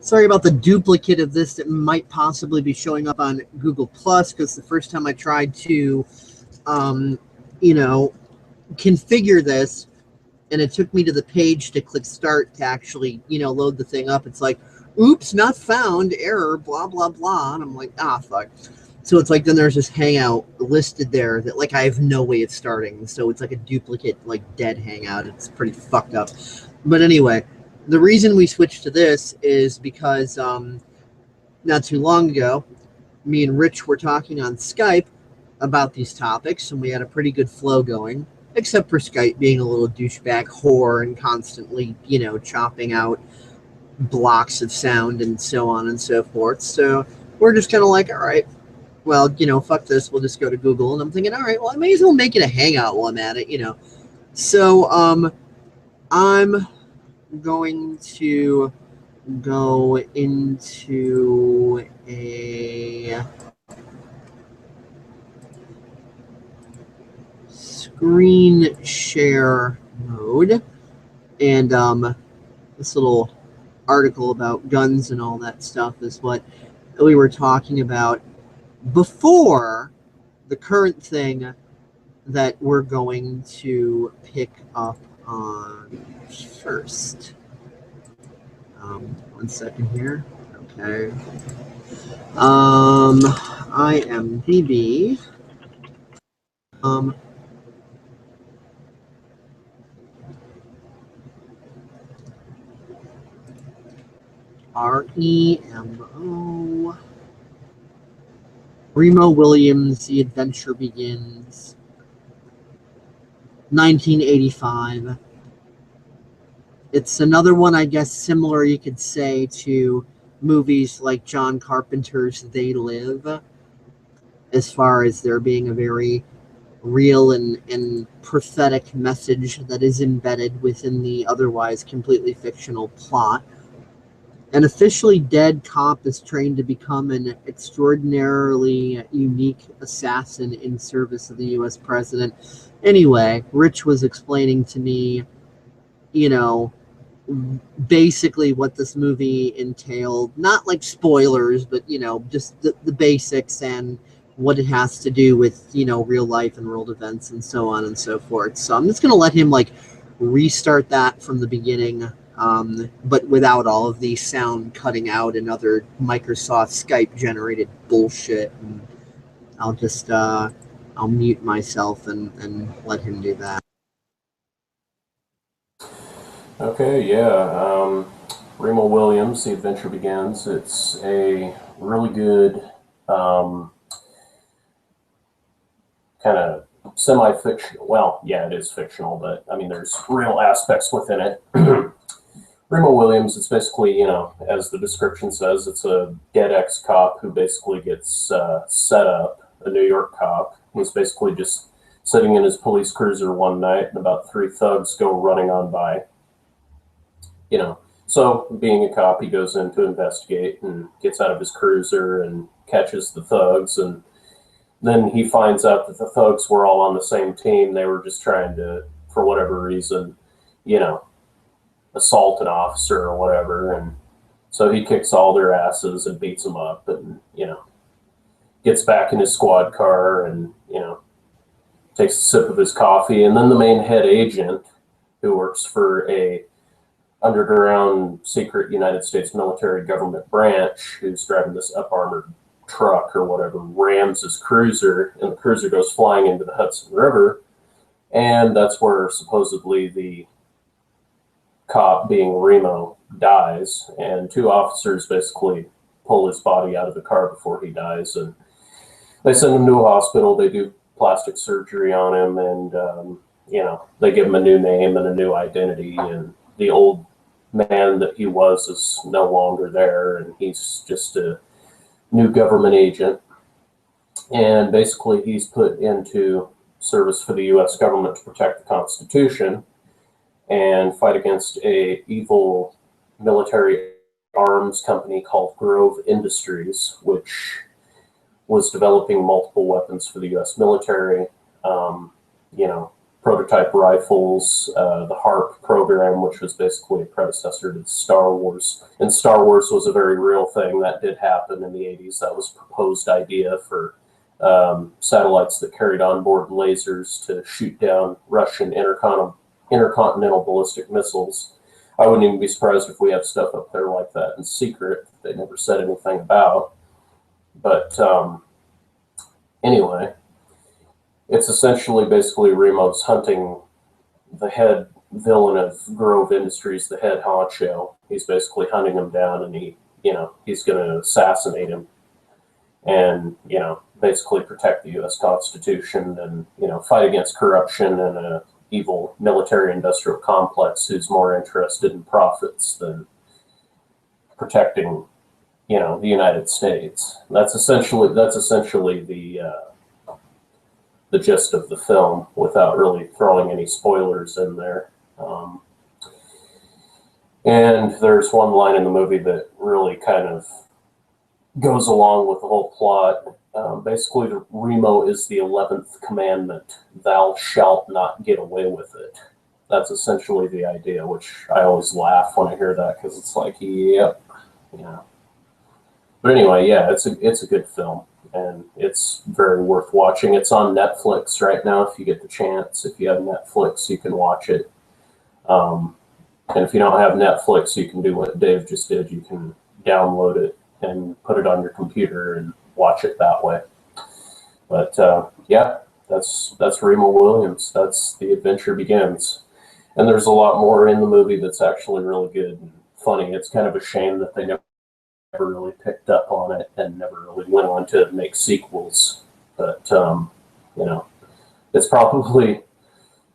Sorry about the duplicate of this that might possibly be showing up on Google Plus, because the first time I tried to, configure this, and it took me to the page to click start to actually, load the thing up. It's like, oops, not found, error, blah, blah, blah. And I'm like, fuck. So it's like, then there's this Hangout listed there that, like, I have no way of starting. So it's like a duplicate, like, dead Hangout. It's pretty fucked up. But anyway, the reason we switched to this is because not too long ago, me and Rich were talking on Skype about these topics, and we had a pretty good flow going, except for Skype being a little douchebag whore and constantly, chopping out blocks of sound and so on and so forth. So we're just kind of like, all right, well, fuck this. We'll just go to Google. And I'm thinking, all right, well, I may as well make it a Hangout while I'm at it, So I'm going to go into a screen share mode, and this little article about guns and all that stuff is what we were talking about before the current thing that we're going to pick up on first. 1 second here. Okay. IMDb. REMO. Remo Williams, The Adventure Begins. 1985. It's another one, I guess, similar, you could say, to movies like John Carpenter's They Live, as far as there being a very real and prophetic message that is embedded within the otherwise completely fictional plot. An officially dead cop is trained to become an extraordinarily unique assassin in service of the U.S. president. Anyway, Rich was explaining to me, basically what this movie entailed. Not like spoilers, but, just the basics and what it has to do with, real life and world events and so on and so forth. So I'm just going to let him, restart that from the beginning. But without all of the sound cutting out and other Microsoft Skype generated bullshit. And I'll just, I'll mute myself and let him do that. Okay, yeah. Remo Williams, The Adventure Begins. It's a really good kind of semi-fictional. Well, yeah, it is fictional, but I mean, there's real aspects within it. Remo Williams, it's basically, as the description says, it's a dead ex-cop who basically gets set up. A New York cop was basically just sitting in his police cruiser one night, and about 3 thugs go running on by. So being a cop, he goes in to investigate and gets out of his cruiser and catches the thugs. And then he finds out that the thugs were all on the same team. They were just trying to, for whatever reason, assault an officer or whatever. And so he kicks all their asses and beats them up and, gets back in his squad car and, takes a sip of his coffee. And then the main head agent, who works for a underground secret United States military government branch, who's driving this up-armored truck or whatever, rams his cruiser, and the cruiser goes flying into the Hudson River. And that's where supposedly the cop, being Remo, dies. And 2 officers basically pull his body out of the car before he dies. And they send him to a hospital. They do plastic surgery on him. And, they give him a new name and a new identity. And the old man that he was is no longer there, and he's just a new government agent. And basically he's put into service for the U.S. government to protect the Constitution and fight against a evil military arms company called Grove Industries, which was developing multiple weapons for the U.S. military, prototype rifles, the HARP program, which was basically a predecessor to Star Wars. And Star Wars was a very real thing that did happen in the 80s. That was a proposed idea for satellites that carried onboard lasers to shoot down Russian intercontinental ballistic missiles. I wouldn't even be surprised if we have stuff up there like that in secret they never said anything about. But anyway, it's essentially basically Remo's hunting the head villain of Grove Industries, the head honcho. He's basically hunting him down, and he's going to assassinate him, and basically protect the U.S. Constitution, and fight against corruption and a evil military-industrial complex who's more interested in profits than protecting, the United States. That's essentially the gist of the film, without really throwing any spoilers in there. And there's one line in the movie that really kind of goes along with the whole plot. Basically, Remo is the 11th commandment: "Thou shalt not get away with it." That's essentially the idea, which I always laugh when I hear that, because it's like, yep, But anyway, yeah, it's a good film, and it's very worth watching. It's on Netflix right now if you get the chance. If you have Netflix, you can watch it. And if you don't have Netflix, you can do what Dave just did. You can download it and put it on your computer and watch it that way. But yeah, that's Remo Williams. That's The Adventure Begins. And there's a lot more in the movie that's actually really good and funny. It's kind of a shame that they never really picked up on it and never really went on to make sequels. But it's probably,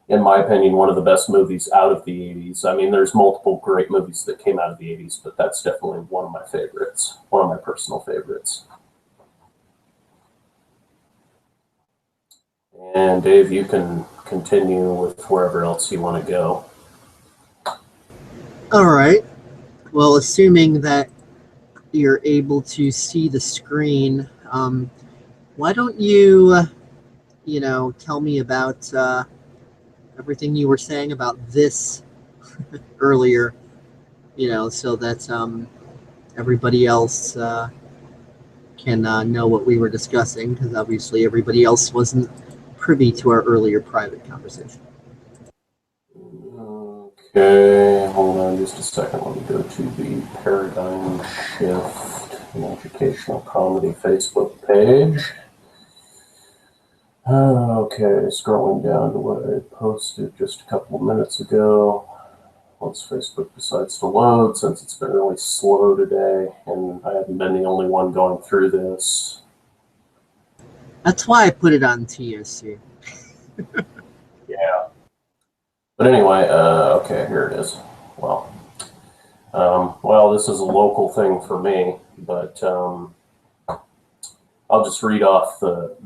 in my opinion, one of the best movies out of the 80s. I mean, there's multiple great movies that came out of the 80s, but that's definitely one of my favorites, one of my personal favorites. And Dave, you can continue with wherever else you want to go. All right. Well, assuming that you're able to see the screen, why don't you, tell me about everything you were saying about this earlier, so that everybody else can know what we were discussing, because obviously everybody else wasn't privy to our earlier private conversation. Okay, hold on just a second. Let me go to the Paradigm Shift in Educational Comedy Facebook page. Okay, scrolling down to what I posted just a couple of minutes ago. Once Facebook decides to load, since it's been really slow today, and I haven't been the only one going through this. That's why I put it on TSC. Yeah. But anyway, okay, here it is. Well, this is a local thing for me, but I'll just read off the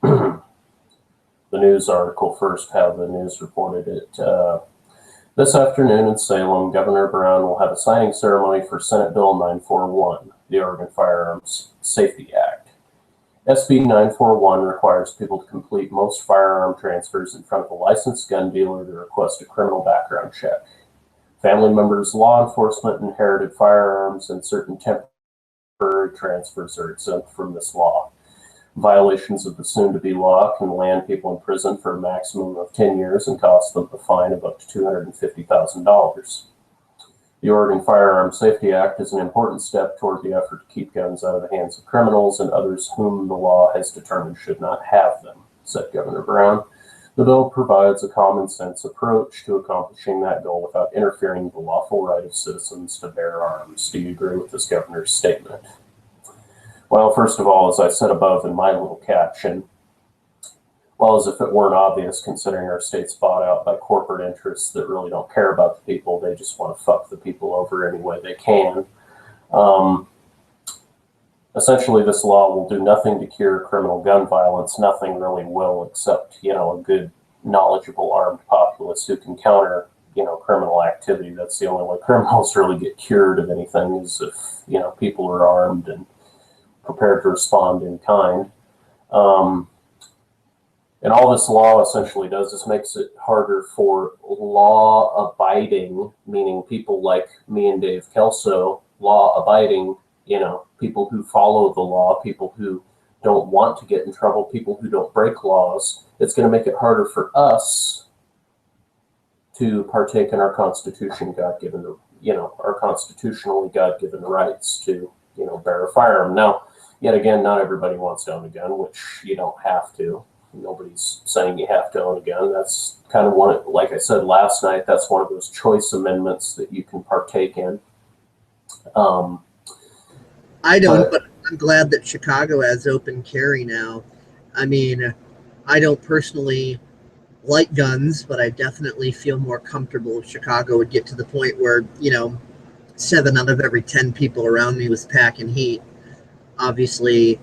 the news article first, how the news reported it. This afternoon in Salem, Governor Brown will have a signing ceremony for Senate Bill 941, the Oregon Firearms Safety Act. SB 941 requires people to complete most firearm transfers in front of a licensed gun dealer to request a criminal background check. Family members, law enforcement, inherited firearms, and certain temporary transfers are exempt from this law. Violations of the soon-to-be law can land people in prison for a maximum of 10 years and cost them a fine of up to $250,000. The Oregon Firearms Safety Act is an important step toward the effort to keep guns out of the hands of criminals and others whom the law has determined should not have them, said Governor Brown. The bill provides a common-sense approach to accomplishing that goal without interfering with the lawful right of citizens to bear arms. Do you agree with this governor's statement? Well, first of all, as I said above in my little caption, well, as if it weren't obvious, considering our state's bought out by corporate interests that really don't care about the people, they just want to fuck the people over any way they can. Essentially, this law will do nothing to cure criminal gun violence. Nothing really will, except, a good, knowledgeable armed populace who can counter, criminal activity. That's the only way criminals really get cured of anything, is if, people are armed and prepared to respond in kind. And all this law essentially does is makes it harder for law-abiding, meaning people like me and Dave Kelso, law-abiding, you know, people who follow the law, people who don't want to get in trouble, people who don't break laws. It's going to make it harder for us to partake in our Constitution, God-given, you know, our constitutionally God-given rights to, you know, bear a firearm. Now, yet again, not everybody wants to own a gun, which you don't have to. Nobody's saying you have to own a gun. That's kind of one, like I said last night, that's one of those choice amendments that you can partake in. I don't, but I'm glad that Chicago has open carry now. I mean, I don't personally like guns, but I definitely feel more comfortable if Chicago would get to the point where, you know, 7 out of every 10 people around me was packing heat. Obviously,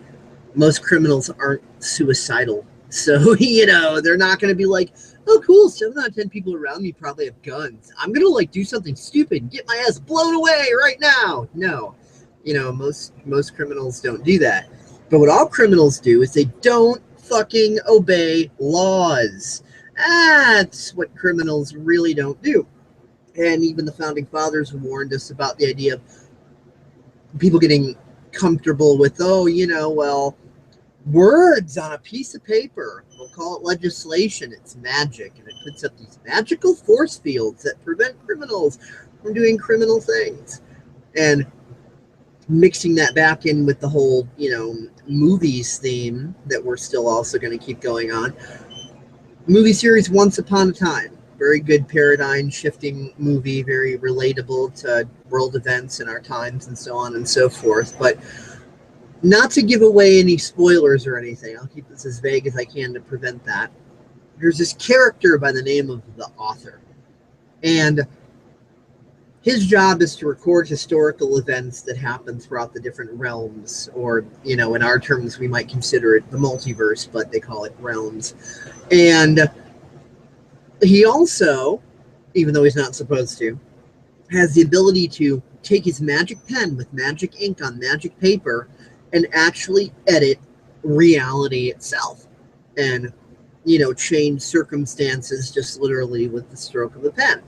most criminals aren't suicidal. So, you know, they're not going to be like, oh, cool, 7 out of 10 people around me probably have guns. I'm going to, like, do something stupid and get my ass blown away right now. No. You know, most criminals don't do that. But what all criminals do is they don't fucking obey laws. That's what criminals really don't do. And even the founding fathers warned us about the idea of people getting comfortable with, oh, you know, well, words on a piece of paper, we'll call it legislation, it's magic, and it puts up these magical force fields that prevent criminals from doing criminal things. And mixing that back in with the whole, you know, movies theme that we're still also going to keep going on. Movie series Once Upon a Time. Very good paradigm shifting movie, very relatable to world events in our times and so on and so forth. But not to give away any spoilers or anything, I'll keep this as vague as I can to prevent that. There's this character by the name of the author. And his job is to record historical events that happen throughout the different realms, or, you know, in our terms, we might consider it the multiverse, but they call it realms. And he also, even though he's not supposed to, has the ability to take his magic pen with magic ink on magic paper and actually edit reality itself and, you know, change circumstances just literally with the stroke of a pen.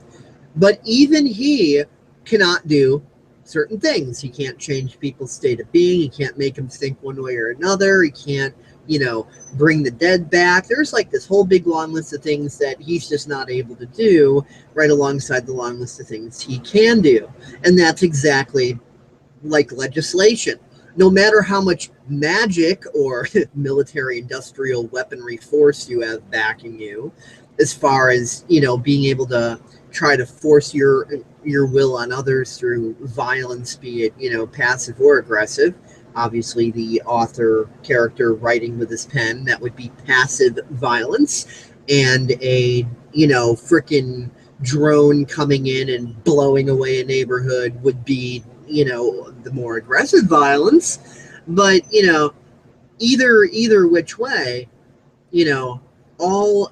But even he cannot do certain things. He can't change people's state of being. He can't make them think one way or another. He can't, you know, bring the dead back. There's like this whole big long list of things that he's just not able to do, right alongside the long list of things he can do. And that's exactly like legislation. No matter how much magic or military industrial weaponry force you have backing you, as far as, you know, being able to try to force your will on others through violence, be it, you know, passive or aggressive. Obviously, the author character writing with his pen, that would be passive violence. And a, you know, frickin' drone coming in and blowing away a neighborhood would be, you know, the more aggressive violence. But, you know, either which way, you know, all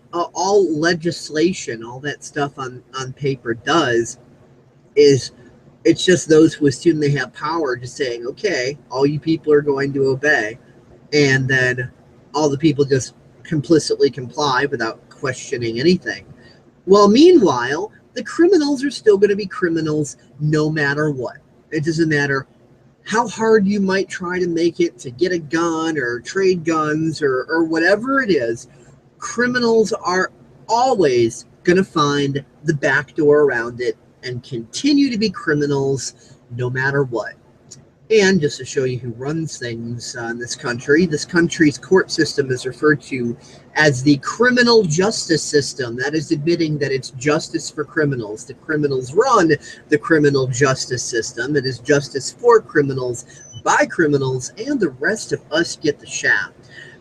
legislation, all that stuff on paper does is, it's just those who assume they have power just saying, okay, all you people are going to obey, and then all the people just complicitly comply without questioning anything. Well, meanwhile, the criminals are still going to be criminals no matter what. It doesn't matter how hard you might try to make it to get a gun or trade guns or whatever it is. Criminals are always going to find the back door around it and continue to be criminals no matter what. And just to show you who runs things in this country's court system is referred to as the criminal justice system. That is admitting that it's justice for criminals. The criminals run the criminal justice system. It is justice for criminals, by criminals, and the rest of us get the shaft.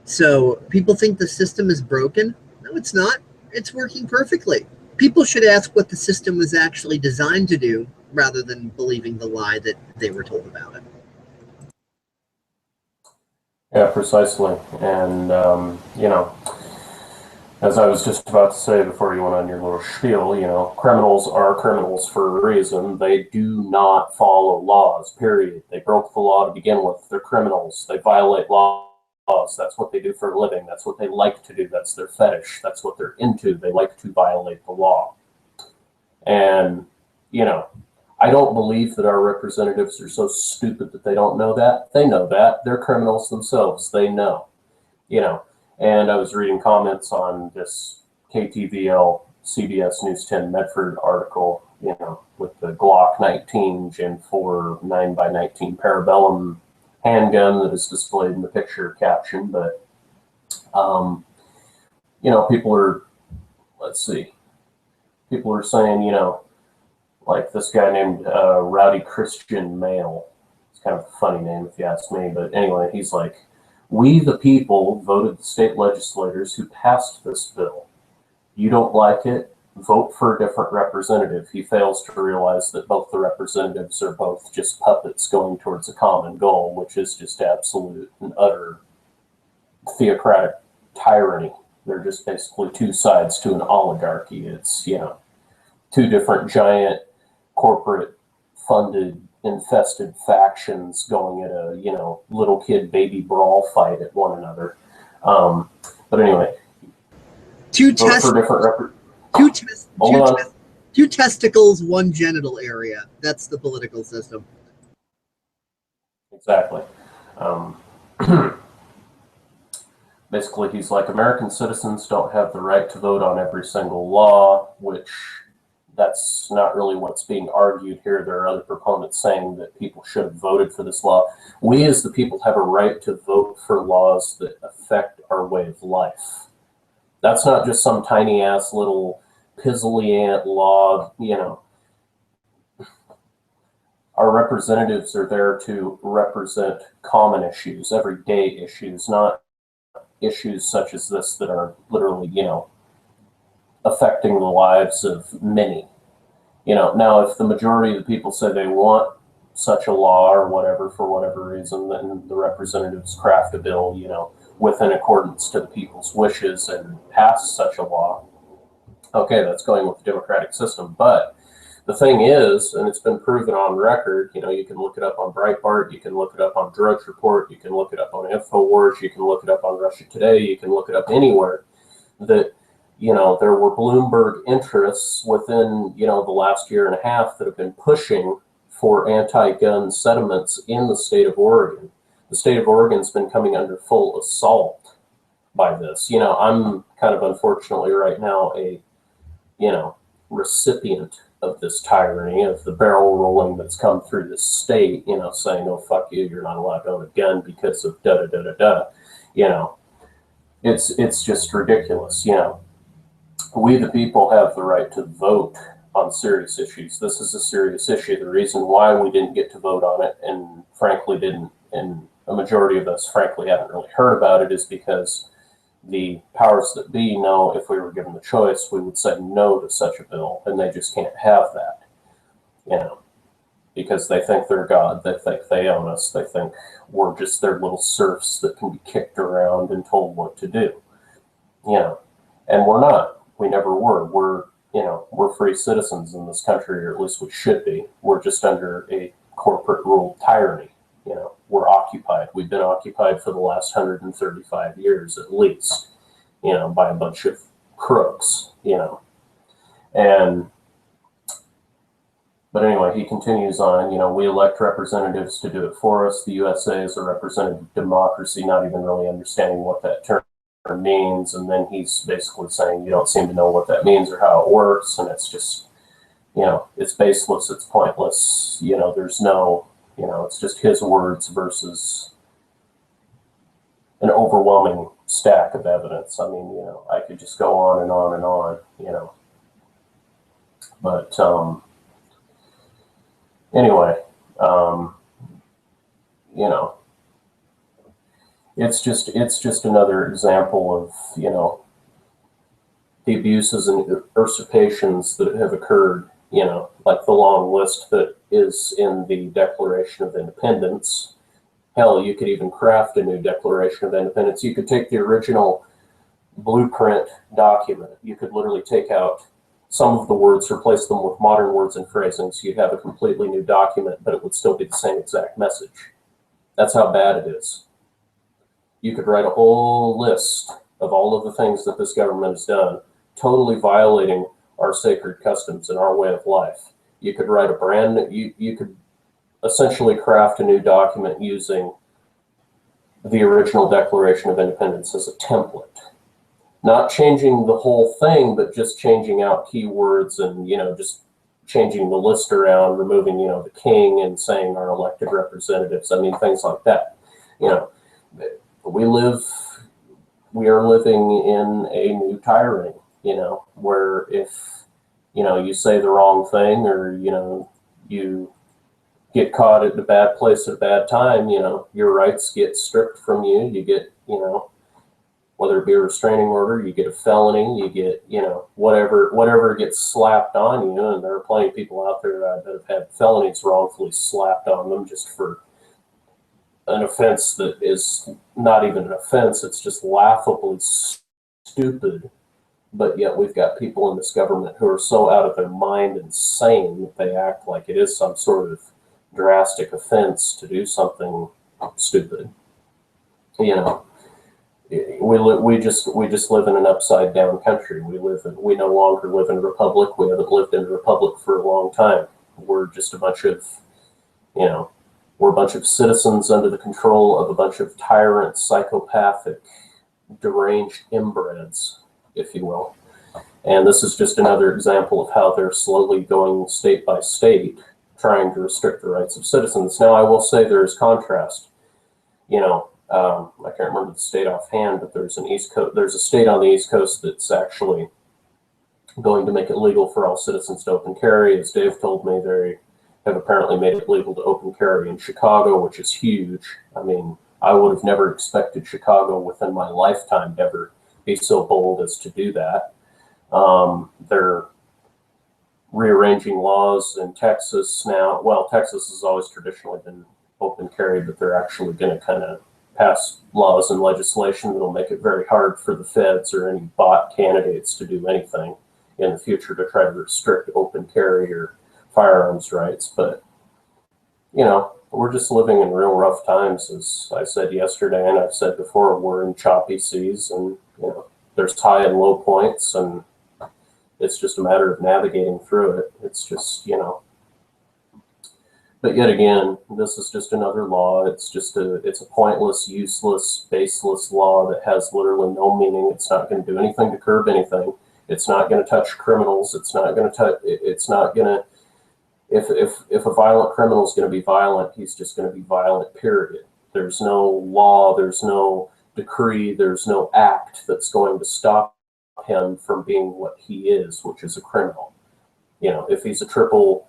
So people think the system is broken. No, it's not. It's working perfectly. People should ask what the system was actually designed to do rather than believing the lie that they were told about it. Yeah, precisely. And, you know, as I was just about to say before you went on your little spiel, you know, criminals are criminals for a reason. They do not follow laws, period. They broke the law to begin with. They're criminals. They violate laws laws. That's what they do for a living. That's what they like to do. That's their fetish. That's what they're into. They like to violate the law. And, you know, I don't believe that our representatives are so stupid that they don't know that. They know that. They're criminals themselves. They know, you know. And I was reading comments on this KTVL CBS News 10 Medford article, you know, with the Glock 19 Gen 4 9x19 Parabellum handgun that is displayed in the picture caption. But, you know, people are, let's see, people are saying, you know, like this guy named Rowdy Christian Male. It's kind of a funny name if you ask me. But anyway, he's like, we the people voted the state legislators who passed this bill. You don't like it, vote for a different representative. He fails to realize that both the representatives are both just puppets going towards a common goal, which is just absolute and utter theocratic tyranny. They're just basically two sides to an oligarchy. It's, you know, two different giant corporate funded infested factions going at a, you know, little kid baby brawl fight at one another. But anyway, two testicles, one genital area. That's the political system. Exactly. Basically, he's like, American citizens don't have the right to vote on every single law, which that's not really what's being argued here. There are other proponents saying that people should have voted for this law. We as the people have a right to vote for laws that affect our way of life. That's not just some tiny ass little pizzly ant law, you know. Our representatives are there to represent common issues, everyday issues, not issues such as this that are literally, you know, affecting the lives of many. You know, now if the majority of the people say they want such a law or whatever for whatever reason, then the representatives craft a bill, you know, within accordance to the people's wishes and pass such a law. Okay, that's going with the democratic system. But the thing is, and it's been proven on record, you know, you can look it up on Breitbart, you can look it up on Drudge Report, you can look it up on InfoWars, you can look it up on Russia Today, you can look it up anywhere, that, you know, there were Bloomberg interests within, you know, the last year and a half that have been pushing for anti-gun sentiments in the state of Oregon. The state of Oregon's been coming under full assault by this. You know, I'm kind of unfortunately right now a, you know, recipient of this tyranny, of the barrel rolling that's come through this state, you know, saying, oh, fuck you, you're not allowed to own a gun because of da-da-da-da-da. You know, it's just ridiculous, you know. We, the people, have the right to vote on serious issues. This is a serious issue. The reason why we didn't get to vote on it, and frankly didn't, and a majority of us frankly haven't really heard about it, is because the powers that be know if we were given the choice, we would say no to such a bill, and they just can't have that, you know, because they think they're God, they think they own us, they think we're just their little serfs that can be kicked around and told what to do, you know, and we're not. We never were. We're, you know, we're free citizens in this country, or at least we should be. We're just under a corporate rule tyranny. You know, we're occupied. We've been occupied for the last 135 years at least, you know, by a bunch of crooks, you know. And, but anyway, he continues on, you know, we elect representatives to do it for us. The USA is a representative democracy, not even really understanding what that term means. And then he's basically saying, you don't seem to know what that means or how it works. And it's just, you know, it's baseless, it's pointless. You know, there's no, you know, it's just his words versus an overwhelming stack of evidence. I mean, you know, I could just go on and on and on, you know. But anyway, you know, it's just another example of, you know, the abuses and usurpations that have occurred, you know, like the long list that is in the Declaration of Independence. Hell, you could even craft a new Declaration of Independence. You could take the original blueprint document. You could literally take out some of the words, replace them with modern words and phrasings. You'd have a completely new document, but it would still be the same exact message. That's how bad it is. You could write a whole list of all of the things that this government has done, totally violating our sacred customs and our way of life. You could write you could essentially craft a new document using the original Declaration of Independence as a template. Not changing the whole thing, but just changing out keywords and, just changing the list around, removing, the king and saying our elected representatives. I mean, things like that. We are living in a new tyranny, where if, you say the wrong thing, or, you get caught at a bad place at a bad time, your rights get stripped from you. You get, whether it be a restraining order, you get a felony, you get, whatever gets slapped on you. And there are plenty of people out there that have had felonies wrongfully slapped on them just for an offense that is not even an offense. It's just laughably stupid. But yet we've got people in this government who are so out of their mind and sane that they act like it is some sort of drastic offense to do something stupid. We just live in an upside down country. We no longer live in a republic. We haven't lived in a republic for a long time. We're just a bunch of citizens under the control of a bunch of tyrant, psychopathic, deranged inbreds, if you will. And this is just another example of how they're slowly going state by state, trying to restrict the rights of citizens. Now, I will say there is contrast. I can't remember the state offhand, but there's a state on the East Coast that's actually going to make it legal for all citizens to open carry. As Dave told me, they have apparently made it legal to open carry in Chicago, which is huge. I mean, I would have never expected Chicago within my lifetime to ever be so bold as to do that. They're rearranging laws in Texas now. Well, Texas has always traditionally been open carry, but they're actually going to kind of pass laws and legislation that'll make it very hard for the feds or any bot candidates to do anything in the future to try to restrict open carry or firearms rights. But, we're just living in real rough times. As I said yesterday, and I've said before, we're in choppy seas, and, there's high and low points, and it's just a matter of navigating through it. It's just, but yet again, this is just another law. It's a pointless, useless, baseless law that has literally no meaning. It's not going to do anything to curb anything. It's not going to touch criminals. It's not going to, if a violent criminal is going to be violent, he's just going to be violent, period. There's no law, there's no decree, there's no act that's going to stop him from being what he is, which is a criminal. If he's a triple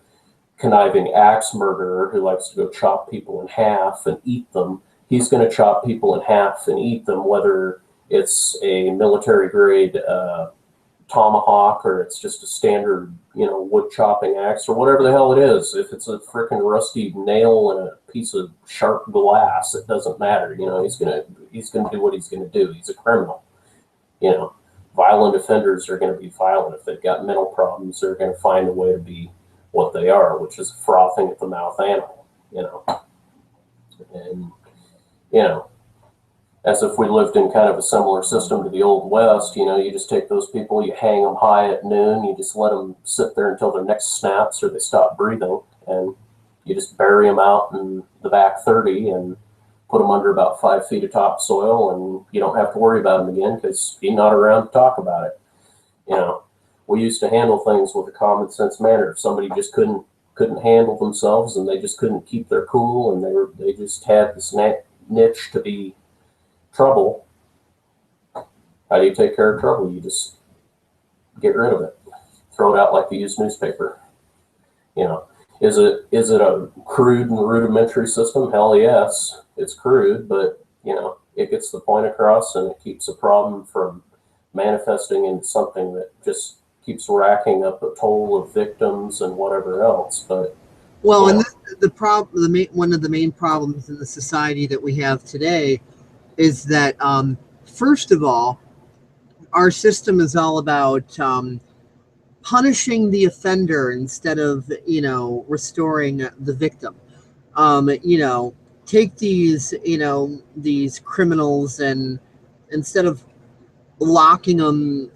conniving axe murderer who likes to go chop people in half and eat them, he's going to chop people in half and eat them, whether it's a military grade tomahawk or it's just a standard, wood chopping axe or whatever the hell it is. If it's a freaking rusty nail and a piece of sharp glass, it doesn't matter. He's gonna do what he's gonna do. He's a criminal. Violent offenders are going to be violent. If they've got mental problems, they're going to find a way to be what they are, which is a frothing at the mouth animal, and, as if we lived in kind of a similar system to the Old West, you just take those people, you hang them high at noon, you just let them sit there until their neck snaps or they stop breathing, and you just bury them out in the back 30 and put them under about 5 feet of topsoil, and you don't have to worry about them again because he's not around to talk about it. We used to handle things with a common sense manner. If somebody just couldn't handle themselves and they just couldn't keep their cool and they just had this niche to be trouble, how do you take care of trouble? You just get rid of it, throw it out like the used newspaper. Is it a crude and rudimentary system? Hell yes, it's crude, but it gets the point across and it keeps a problem from manifesting into something that just keeps racking up a toll of victims and whatever else. But and one of the main problems in the society that we have today is that first of all, our system is all about punishing the offender instead of restoring the victim. take these, these criminals, and instead of locking them,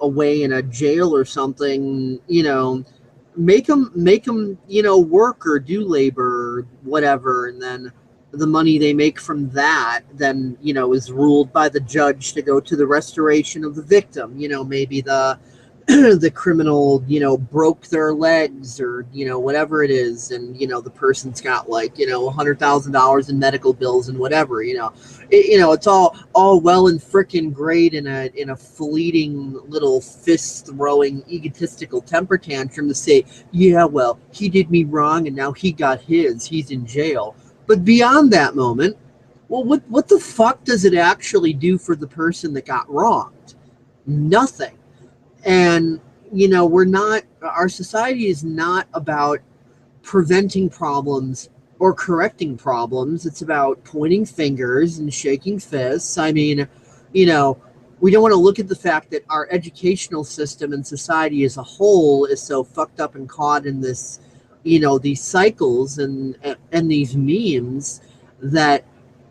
away in a jail or something, make them, work or do labor or whatever, and then the money they make from that then, is ruled by the judge to go to the restoration of the victim. Maybe the the criminal, broke their legs, or, whatever it is. And, the person's got like, $100,000 in medical bills and whatever, it's all well and frickin' great in a fleeting little fist throwing egotistical temper tantrum to say, yeah, well, he did me wrong and now he got he's in jail. But beyond that moment, well, what the fuck does it actually do for the person that got wronged? Nothing. And, our society is not about preventing problems or correcting problems. It's about pointing fingers and shaking fists. I mean, we don't want to look at the fact that our educational system and society as a whole is so fucked up and caught in this, these cycles and these memes that,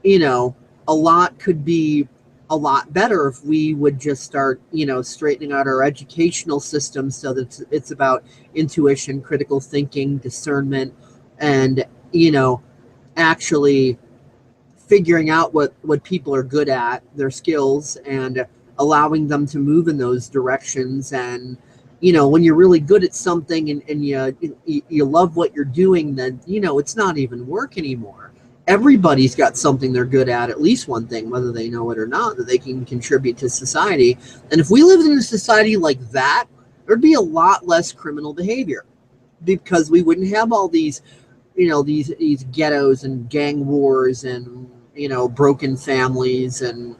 a lot could be a lot better if we would just start, straightening out our educational system so that it's about intuition, critical thinking, discernment, and, actually figuring out what people are good at, their skills, and allowing them to move in those directions. And, when you're really good at something and you love what you're doing, then, it's not even work anymore. Everybody's got something they're good at least one thing, whether they know it or not, that they can contribute to society. And if we lived in a society like that, there'd be a lot less criminal behavior, because we wouldn't have all these, these ghettos and gang wars and, broken families and,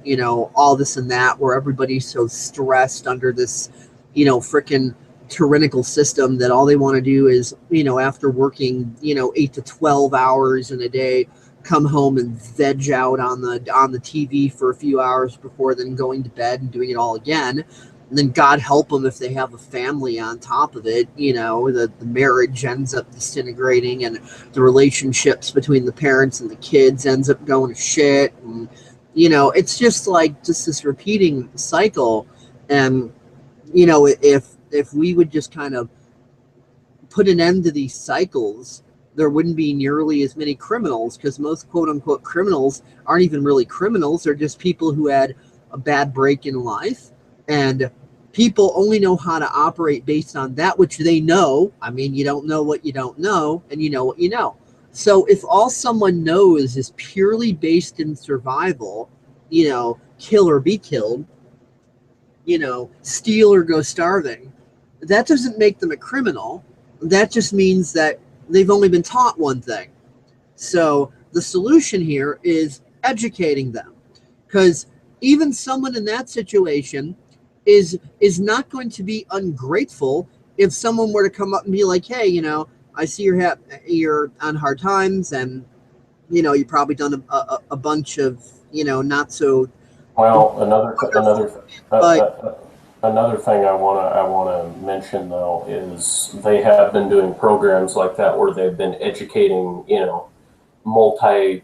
all this and that, where everybody's so stressed under this, frickin' tyrannical system that all they want to do is, after working, 8 to 12 hours in a day, come home and veg out on the TV for a few hours before then going to bed and doing it all again. And then God help them if they have a family on top of it. The marriage ends up disintegrating, and the relationships between the parents and the kids ends up going to shit. And, it's just like this repeating cycle. And, if we would just kind of put an end to these cycles, there wouldn't be nearly as many criminals, because most quote unquote criminals aren't even really criminals. They're just people who had a bad break in life, and people only know how to operate based on that which they know. I mean, you don't know what you don't know, and you know what you know. So if all someone knows is purely based in survival, kill or be killed, steal or go starving, that doesn't make them a criminal. That just means that they've only been taught one thing. So the solution here is educating them, because even someone in that situation is not going to be ungrateful if someone were to come up and be like, hey, I see you're on hard times, and you've probably done a bunch of not so Well, but another thing I wanna mention though is they have been doing programs like that where they've been educating, multi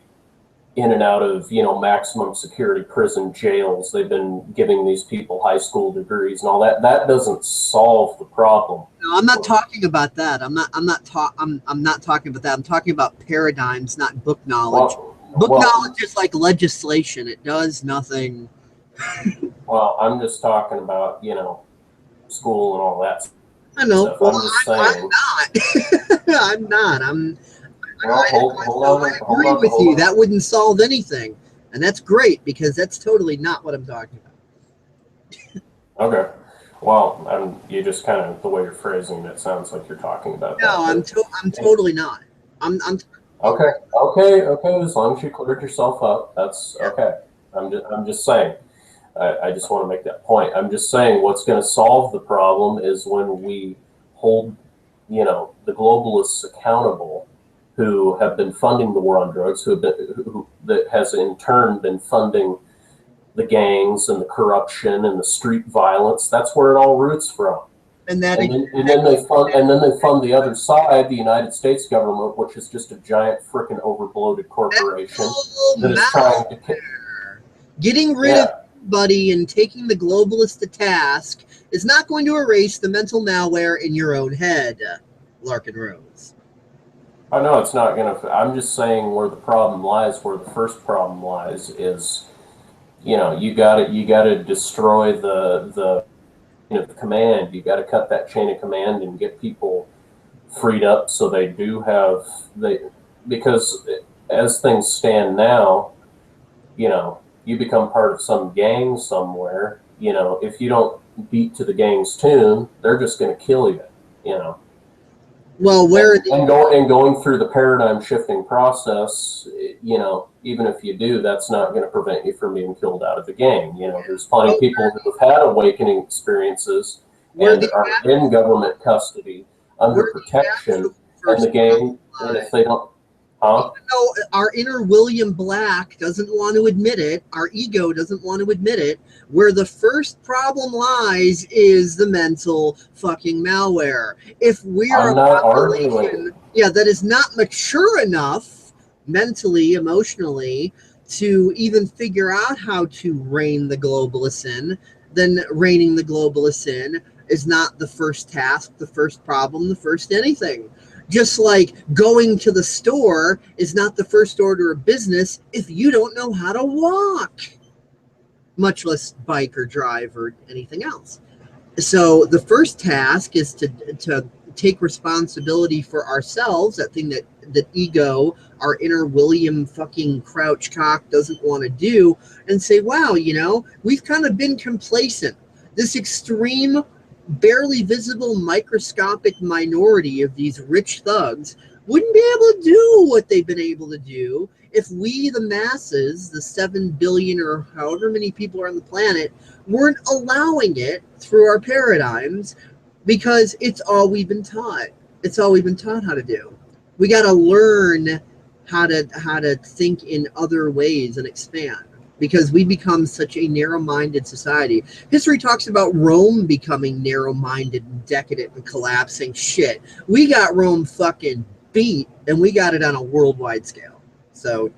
in and out of, maximum security prison jails. They've been giving these people high school degrees and all that. That doesn't solve the problem. no, I'm not talking about that. I'm not talking about that. I'm talking about paradigms, not book knowledge. Book knowledge is like legislation. It does nothing. Well, I'm just talking about, school and all that I know. stuff. Well, I'm just saying. I'm not. I'm not. Well, hold I agree on. with you. That wouldn't solve anything, and that's great, because that's totally not what I'm talking about. Okay. Well, you just kind of, the way you're phrasing it sounds like you're talking about that. No, I'm totally not. I'm Okay. As long as you cleared yourself up, that's okay. I'm just saying. I just want to make that point. I'm just saying what's going to solve the problem is when we hold, the globalists accountable, who have been funding the war on drugs, that has in turn been funding the gangs and the corruption and the street violence. That's where it all roots from. And that and then they fund the other side, the United States government, which is just a giant frickin' overbloated corporation that is trying to getting rid of everybody and taking the globalists to task is not going to erase the mental malware in your own head, Larkin Rose. I know it's not going to. I'm just saying where the problem lies. Where the first problem lies is, you got to destroy the command. You got to cut that chain of command and get people freed up so they do have because as things stand now, you become part of some gang somewhere. If you don't beat to the gang's tune, they're just going to kill you. Well, going through the paradigm shifting process, even if you do, that's not going to prevent you from being killed out of the gang. There's plenty of people who have had awakening experiences and are in government custody under protection, and the gang, and if they don't, even though our inner William Black doesn't want to admit it, our ego doesn't want to admit it, where the first problem lies is the mental fucking malware. If we are a population, that is not mature enough mentally, emotionally, to even figure out how to rein the globalists in, then reining the globalists in is not the first task, the first problem, the first anything. Just like going to the store is not the first order of business if you don't know how to walk, much less bike or drive or anything else. So the first task is to take responsibility for ourselves, that thing that ego, our inner William fucking Crouch cock doesn't want to do, and say, wow, we've kind of been complacent. This extreme, barely visible microscopic minority of these rich thugs wouldn't be able to do what they've been able to do if we, the masses, the 7 billion or however many people are on the planet, weren't allowing it through our paradigms, because it's all we've been taught. It's all we've been taught how to do. We got to learn how to think in other ways and expand, because we become such a narrow-minded society. History talks about Rome becoming narrow-minded and decadent and collapsing. Shit, we got Rome fucking beat, and we got it on a worldwide scale. So,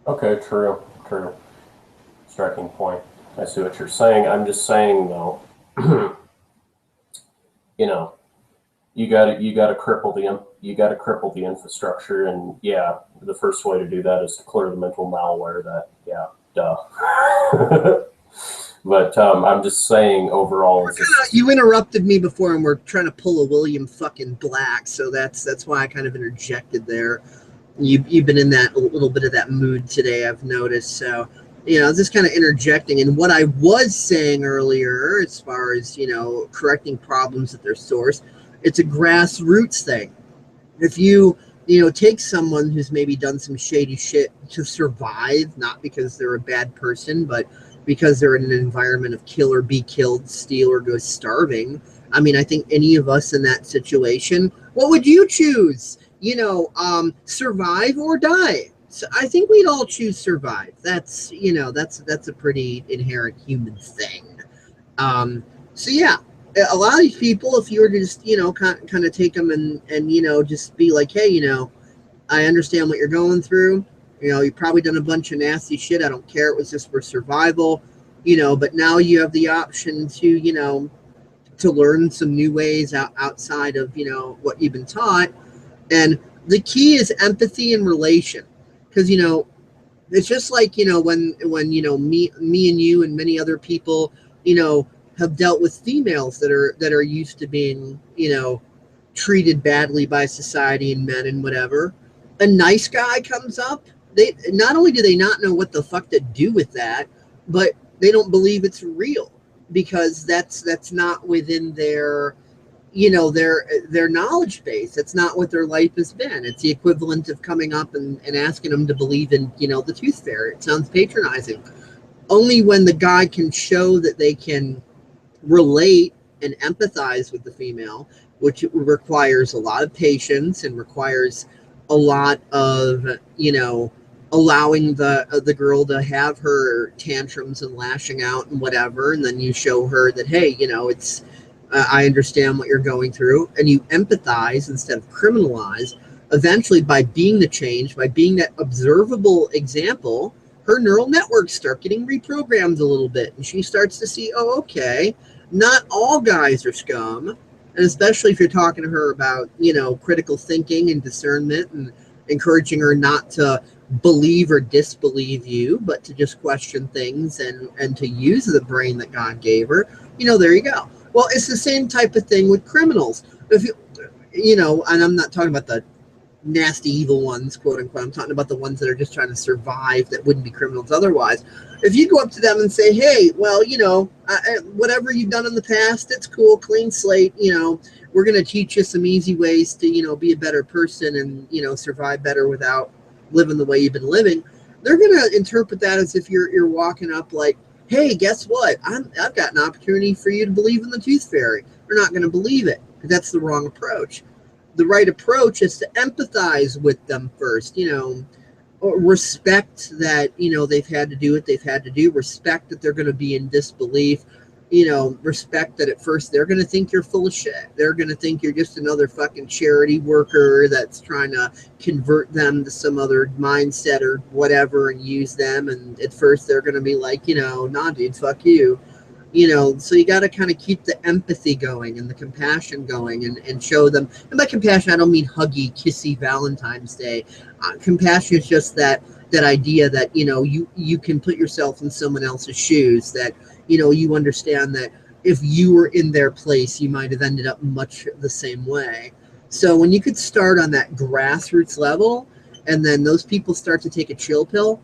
Okay, true. Striking point. I see what you're saying. I'm just saying, though, you got to cripple the infrastructure, and the first way to do that is to clear the mental malware. Duh. But I'm just saying, overall, you interrupted me before, and we're trying to pull a William fucking Black, so that's why I kind of interjected there. You've been in that a little bit of that mood today, I've noticed. So, just kind of interjecting. And what I was saying earlier, as far as correcting problems at their source, it's a grassroots thing. If you take someone who's maybe done some shady shit to survive, not because they're a bad person, but because they're in an environment of kill or be killed, steal or go starving. I mean, I think any of us in that situation, what would you choose? Survive or die? So I think we'd all choose survive. That's a pretty inherent human thing. So yeah, a lot of these people, if you were to just kind of take them and just be like, hey, I understand what you're going through. You've probably done a bunch of nasty shit. I don't care. It was just for survival. But now you have the option to to learn some new ways outside of what you've been taught. And the key is empathy and relation, because it's just like when me and you and many other people have dealt with females that are used to being treated badly by society and men and whatever. A nice guy comes up, they not only do they not know what the fuck to do with that, but they don't believe it's real, because that's not within their their knowledge base. It's not what their life has been. It's the equivalent of coming up and asking them to believe in the tooth fairy. It sounds patronizing. Only when the guy can show that they can relate and empathize with the female, which requires a lot of patience and requires a lot of allowing the girl to have her tantrums and lashing out and whatever, and then you show her that, hey, it's I understand what you're going through, and you empathize instead of criminalize. Eventually, by being the change, by being that observable example, her neural networks start getting reprogrammed a little bit, and she starts to see, oh, okay, not all guys are scum. And especially if you're talking to her about, critical thinking and discernment, and encouraging her not to believe or disbelieve you, but to just question things, and to use the brain that God gave her, there you go. Well, it's the same type of thing with criminals. If and I'm not talking about the nasty, evil ones, quote unquote. I'm talking about the ones that are just trying to survive, that wouldn't be criminals otherwise. If you go up to them and say, hey, well, whatever you've done in the past, it's cool, clean slate, we're going to teach you some easy ways to, be a better person and, survive better without living the way you've been living. They're going to interpret that as if you're walking up like, hey, guess what? I've got an opportunity for you to believe in the tooth fairy. They're not going to believe it, because that's the wrong approach. The right approach is to empathize with them first, respect that, they've had to do what they've had to do, respect that they're going to be in disbelief, respect that at first they're going to think you're full of shit. They're going to think you're just another fucking charity worker that's trying to convert them to some other mindset or whatever and use them. And at first they're going to be like, nah, dude, fuck you. So you got to kind of keep the empathy going and the compassion going, and show them. And by compassion, I don't mean huggy, kissy Valentine's Day. Compassion is just that idea that, you can put yourself in someone else's shoes, that, you understand that if you were in their place, you might have ended up much the same way. So when you could start on that grassroots level, and then those people start to take a chill pill,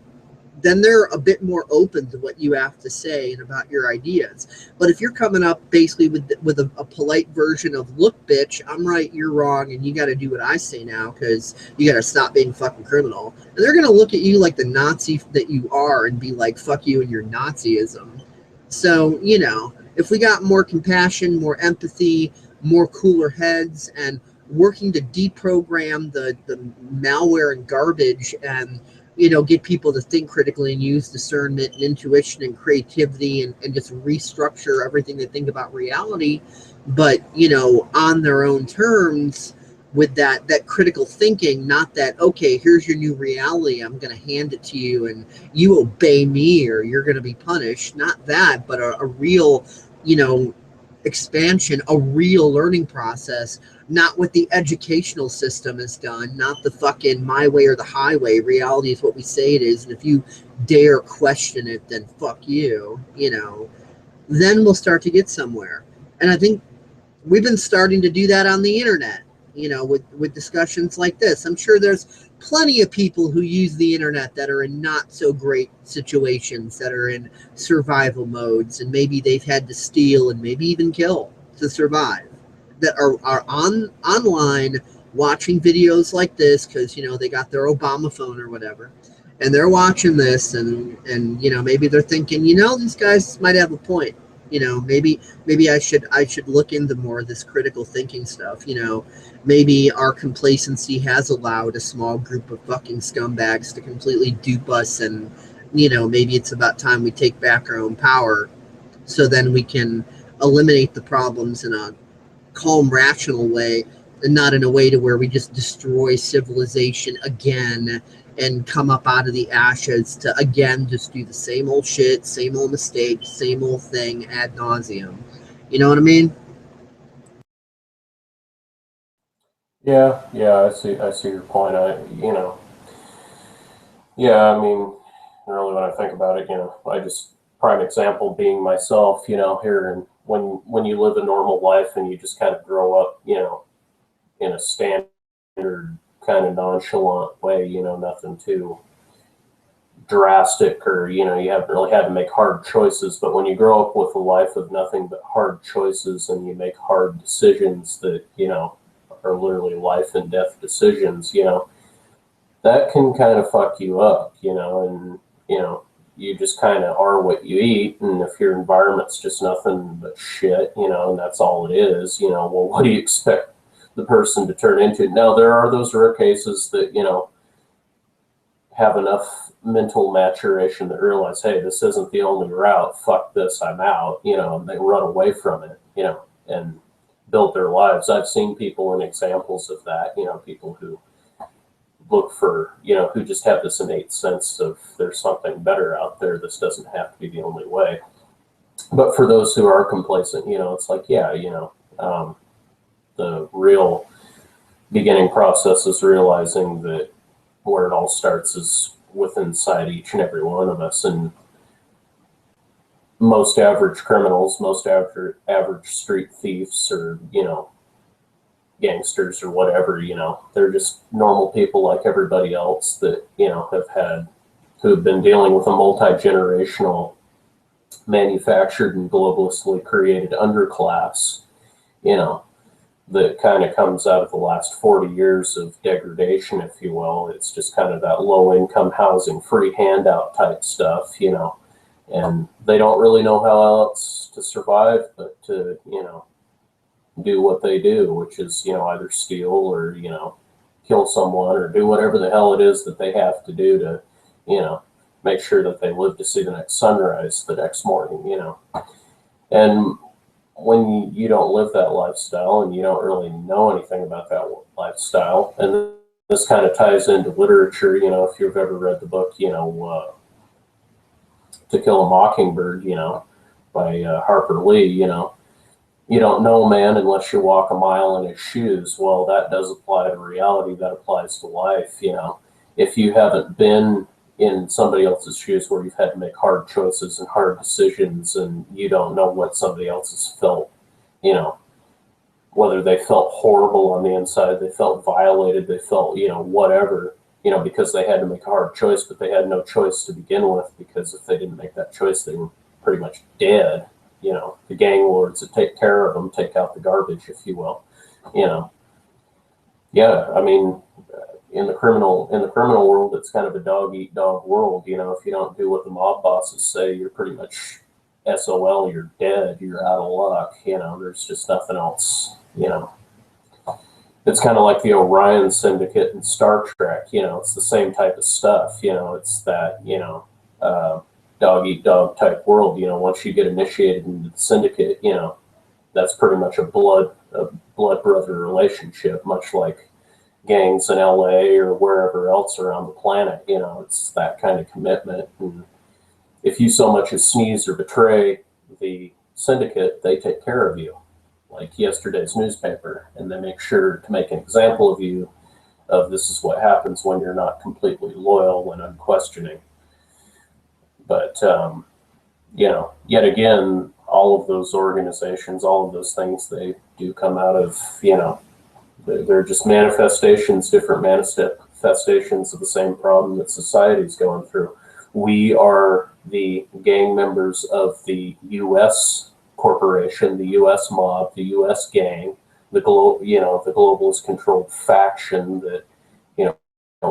then they're a bit more open to what you have to say and about your ideas. But if you're coming up basically with a polite version of, look, bitch, I'm right, you're wrong, and you got to do what I say now because you got to stop being fucking criminal, and they're going to look at you like the Nazi that you are and be like, fuck you and your Nazism. So, if we got more compassion, more empathy, more cooler heads, and working to deprogram the malware and garbage, and get people to think critically and use discernment and intuition and creativity, and just restructure everything they think about reality, but, on their own terms, with that critical thinking, not that, okay, here's your new reality, I'm going to hand it to you and you obey me or you're going to be punished. Not that, but a real, expansion, a real learning process, not what the educational system has done, not the fucking my way or the highway. Reality is what we say it is, and if you dare question it, then fuck you, then we'll start to get somewhere. And I think we've been starting to do that on the internet, with discussions like this. I'm sure there's plenty of people who use the internet that are in not so great situations, that are in survival modes, and maybe they've had to steal and maybe even kill to survive, that are online watching videos like this because, they got their Obama phone or whatever, and they're watching this, and maybe they're thinking, these guys might have a point. Maybe I should look into more of this critical thinking stuff. Maybe our complacency has allowed a small group of fucking scumbags to completely dupe us, and maybe it's about time we take back our own power, so then we can eliminate the problems in a calm, rational way, and not in a way to where we just destroy civilization again and come up out of the ashes to again just do the same old shit, same old mistake, same old thing ad nauseum. You know what I mean? Yeah, I see your point. Yeah, I mean, really, when I think about it, I just, prime example being myself, here, and when you live a normal life and you just kind of grow up, in a standard kind of nonchalant way, nothing too drastic, or you haven't really had to make hard choices. But when you grow up with a life of nothing but hard choices, and you make hard decisions that are literally life and death decisions, that can kind of fuck you up, and you just kind of are what you eat. And if your environment's just nothing but shit, and that's all it is, well, what do you expect the person to turn into? Now, there are those rare cases that have enough mental maturation to realize, hey, this isn't the only route, fuck this, I'm out, and they run away from it, and build their lives. I've seen people in examples of that, people who look for, who just have this innate sense of there's something better out there. This doesn't have to be the only way. But for those who are complacent, it's like, yeah, the real beginning process is realizing that where it all starts is within inside each and every one of us. And most average criminals, most average street thieves, or gangsters or whatever, they're just normal people like everybody else that who have been dealing with a multi-generational manufactured and globalistly created underclass, that kind of comes out of the last 40 years of degradation, if you will. It's just kind of that low income housing, free handout type stuff, and they don't really know how else to survive but to, do what they do, which is, either steal or, kill someone or do whatever the hell it is that they have to do to, make sure that they live to see the next sunrise the next morning, And when you don't live that lifestyle and you don't really know anything about that lifestyle, and this kind of ties into literature, if you've ever read the book, To Kill a Mockingbird, by Harper Lee, you don't know a man unless you walk a mile in his shoes. Well, that does apply to reality. That applies to life. If you haven't been in somebody else's shoes where you've had to make hard choices and hard decisions, and you don't know what somebody else has felt, whether they felt horrible on the inside, they felt violated, they felt, whatever, because they had to make a hard choice, but they had no choice to begin with, because if they didn't make that choice, they were pretty much dead. The gang lords that take care of them take out the garbage, if you will. Yeah, I mean, in the criminal world, it's kind of a dog eat dog world. If you don't do what the mob bosses say, you're pretty much SOL. You're dead. You're out of luck. There's just nothing else. It's kind of like the Orion Syndicate in Star Trek. It's the same type of stuff. It's that dog eat dog type world. Once you get initiated into the syndicate, that's pretty much a blood brother relationship, much like gangs in LA or wherever else around the planet. It's that kind of commitment. And if you so much as sneeze or betray the syndicate, they take care of you, like yesterday's newspaper, and they make sure to make an example of you. This is what happens when you're not completely loyal and unquestioning. But yet again, all of those organizations, all of those things, they do come out of, they're just manifestations, different manifestations of the same problem that society's going through. We are the gang members of the U.S. corporation, the U.S. mob, the U.S. gang, the globalist controlled faction that,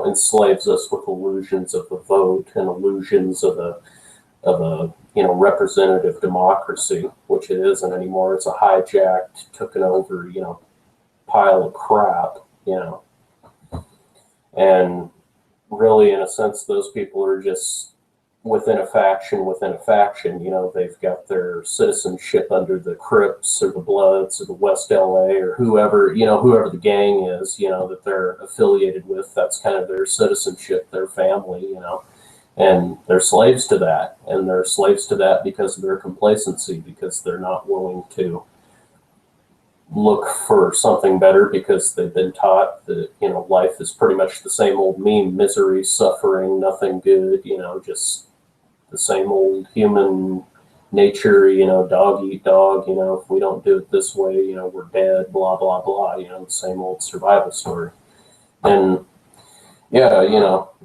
enslaves us with illusions of the vote and illusions of a representative democracy, which it isn't anymore. It's a hijacked, taken over, pile of crap, and really, in a sense, those people are just within a faction. They've got their citizenship under the Crips or the Bloods or the West LA or whoever the gang is, that they're affiliated with. That's kind of their citizenship, their family, and they're slaves to that. And they're slaves to that because of their complacency, because they're not willing to look for something better, because they've been taught that, life is pretty much the same old meme: misery, suffering, nothing good, just the same old human nature, dog eat dog, if we don't do it this way, we're dead, blah, blah, blah, the same old survival story. And yeah,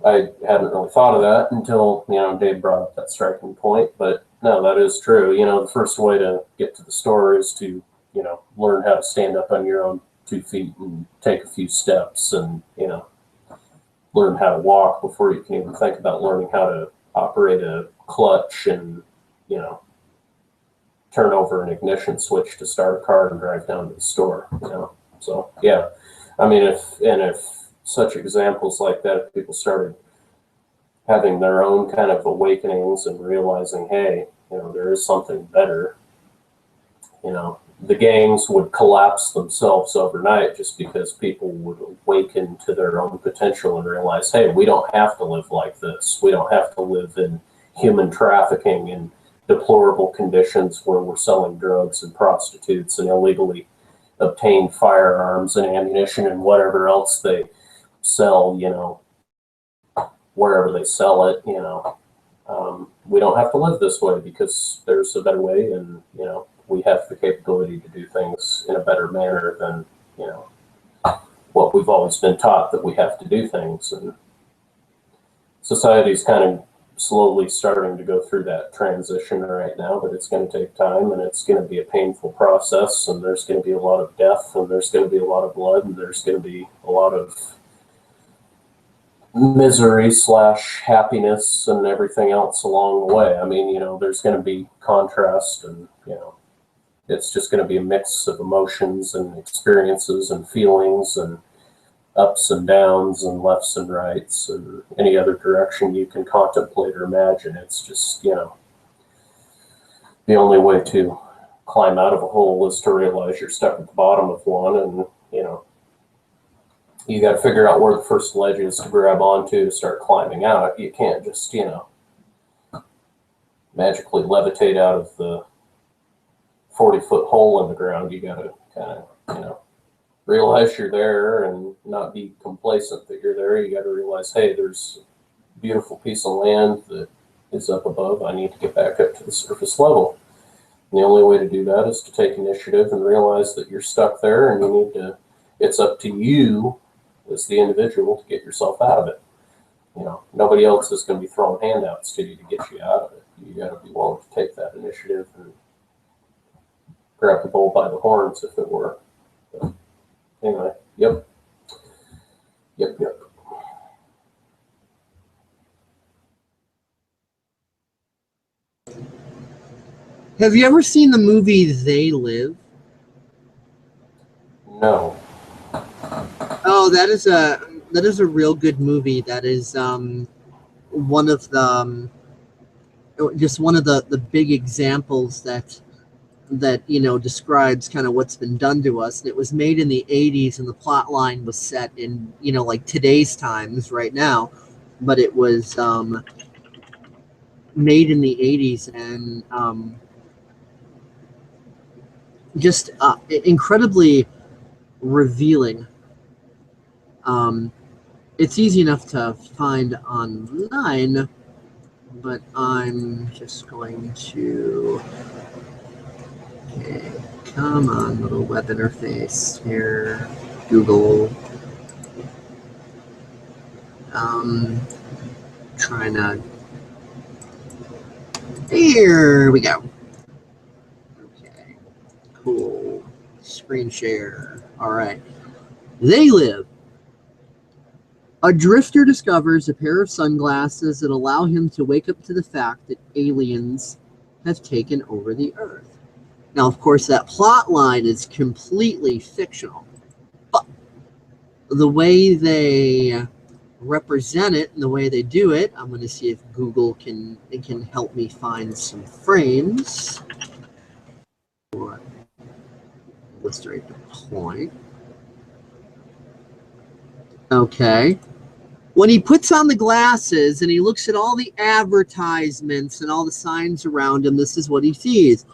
I hadn't really thought of that until, Dave brought up that striking point, but no, that is true. The first way to get to the store is to, learn how to stand up on your own 2 feet and take a few steps and, learn how to walk before you can even think about learning how to operate a clutch and, turn over an ignition switch to start a car and drive down to the store, So, yeah, I mean, if such examples like that, if people started having their own kind of awakenings and realizing, hey, there is something better. The gangs would collapse themselves overnight just because people would awaken to their own potential and realize, hey, we don't have to live like this. We don't have to live in human trafficking and deplorable conditions where we're selling drugs and prostitutes and illegally obtained firearms and ammunition and whatever else they sell, wherever they sell it, we don't have to live this way because there's a better way, and, we have the capability to do things in a better manner than, what we've always been taught that we have to do things. And society's kind of slowly starting to go through that transition right now, but it's going to take time, and it's going to be a painful process, and there's going to be a lot of death, and there's going to be a lot of blood, and there's going to be a lot of misery / happiness and everything else along the way. I mean, there's going to be contrast, and, it's just going to be a mix of emotions and experiences and feelings and ups and downs and lefts and rights and any other direction you can contemplate or imagine. It's just, the only way to climb out of a hole is to realize you're stuck at the bottom of one, and, you got to figure out where the first ledge is to grab onto to start climbing out. You can't just, magically levitate out of the 40-foot hole in the ground. You got to kind of, realize you're there and not be complacent that you're there. You got to realize, hey, there's a beautiful piece of land that is up above. I need to get back up to the surface level. And the only way to do that is to take initiative and realize that you're stuck there, and you need to, it's up to you as the individual to get yourself out of it. Nobody else is going to be throwing handouts to you to get you out of it. You got to be willing to take that initiative and grab the bull by the horns, if it were. But anyway, yep. Have you ever seen the movie They Live? No. Oh, that is a real good movie. That is one of the just one of the big examples that describes kind of what's been done to us. And it was made in the 80s, and the plot line was set in like today's times right now, but it was made in the 80s, and just incredibly revealing. It's easy enough to find online, but I'm just going to, okay, come on, little web interface here, Google. Trying to, here we go. Okay, cool, screen share, all right. They Live. A drifter discovers a pair of sunglasses that allow him to wake up to the fact that aliens have taken over the Earth. Now, of course, that plot line is completely fictional, but the way they represent it and the way they do it, I'm going to see if Google can help me find some frames or illustrate the point. Okay. When he puts on the glasses and he looks at all the advertisements and all the signs around him, this is what he sees.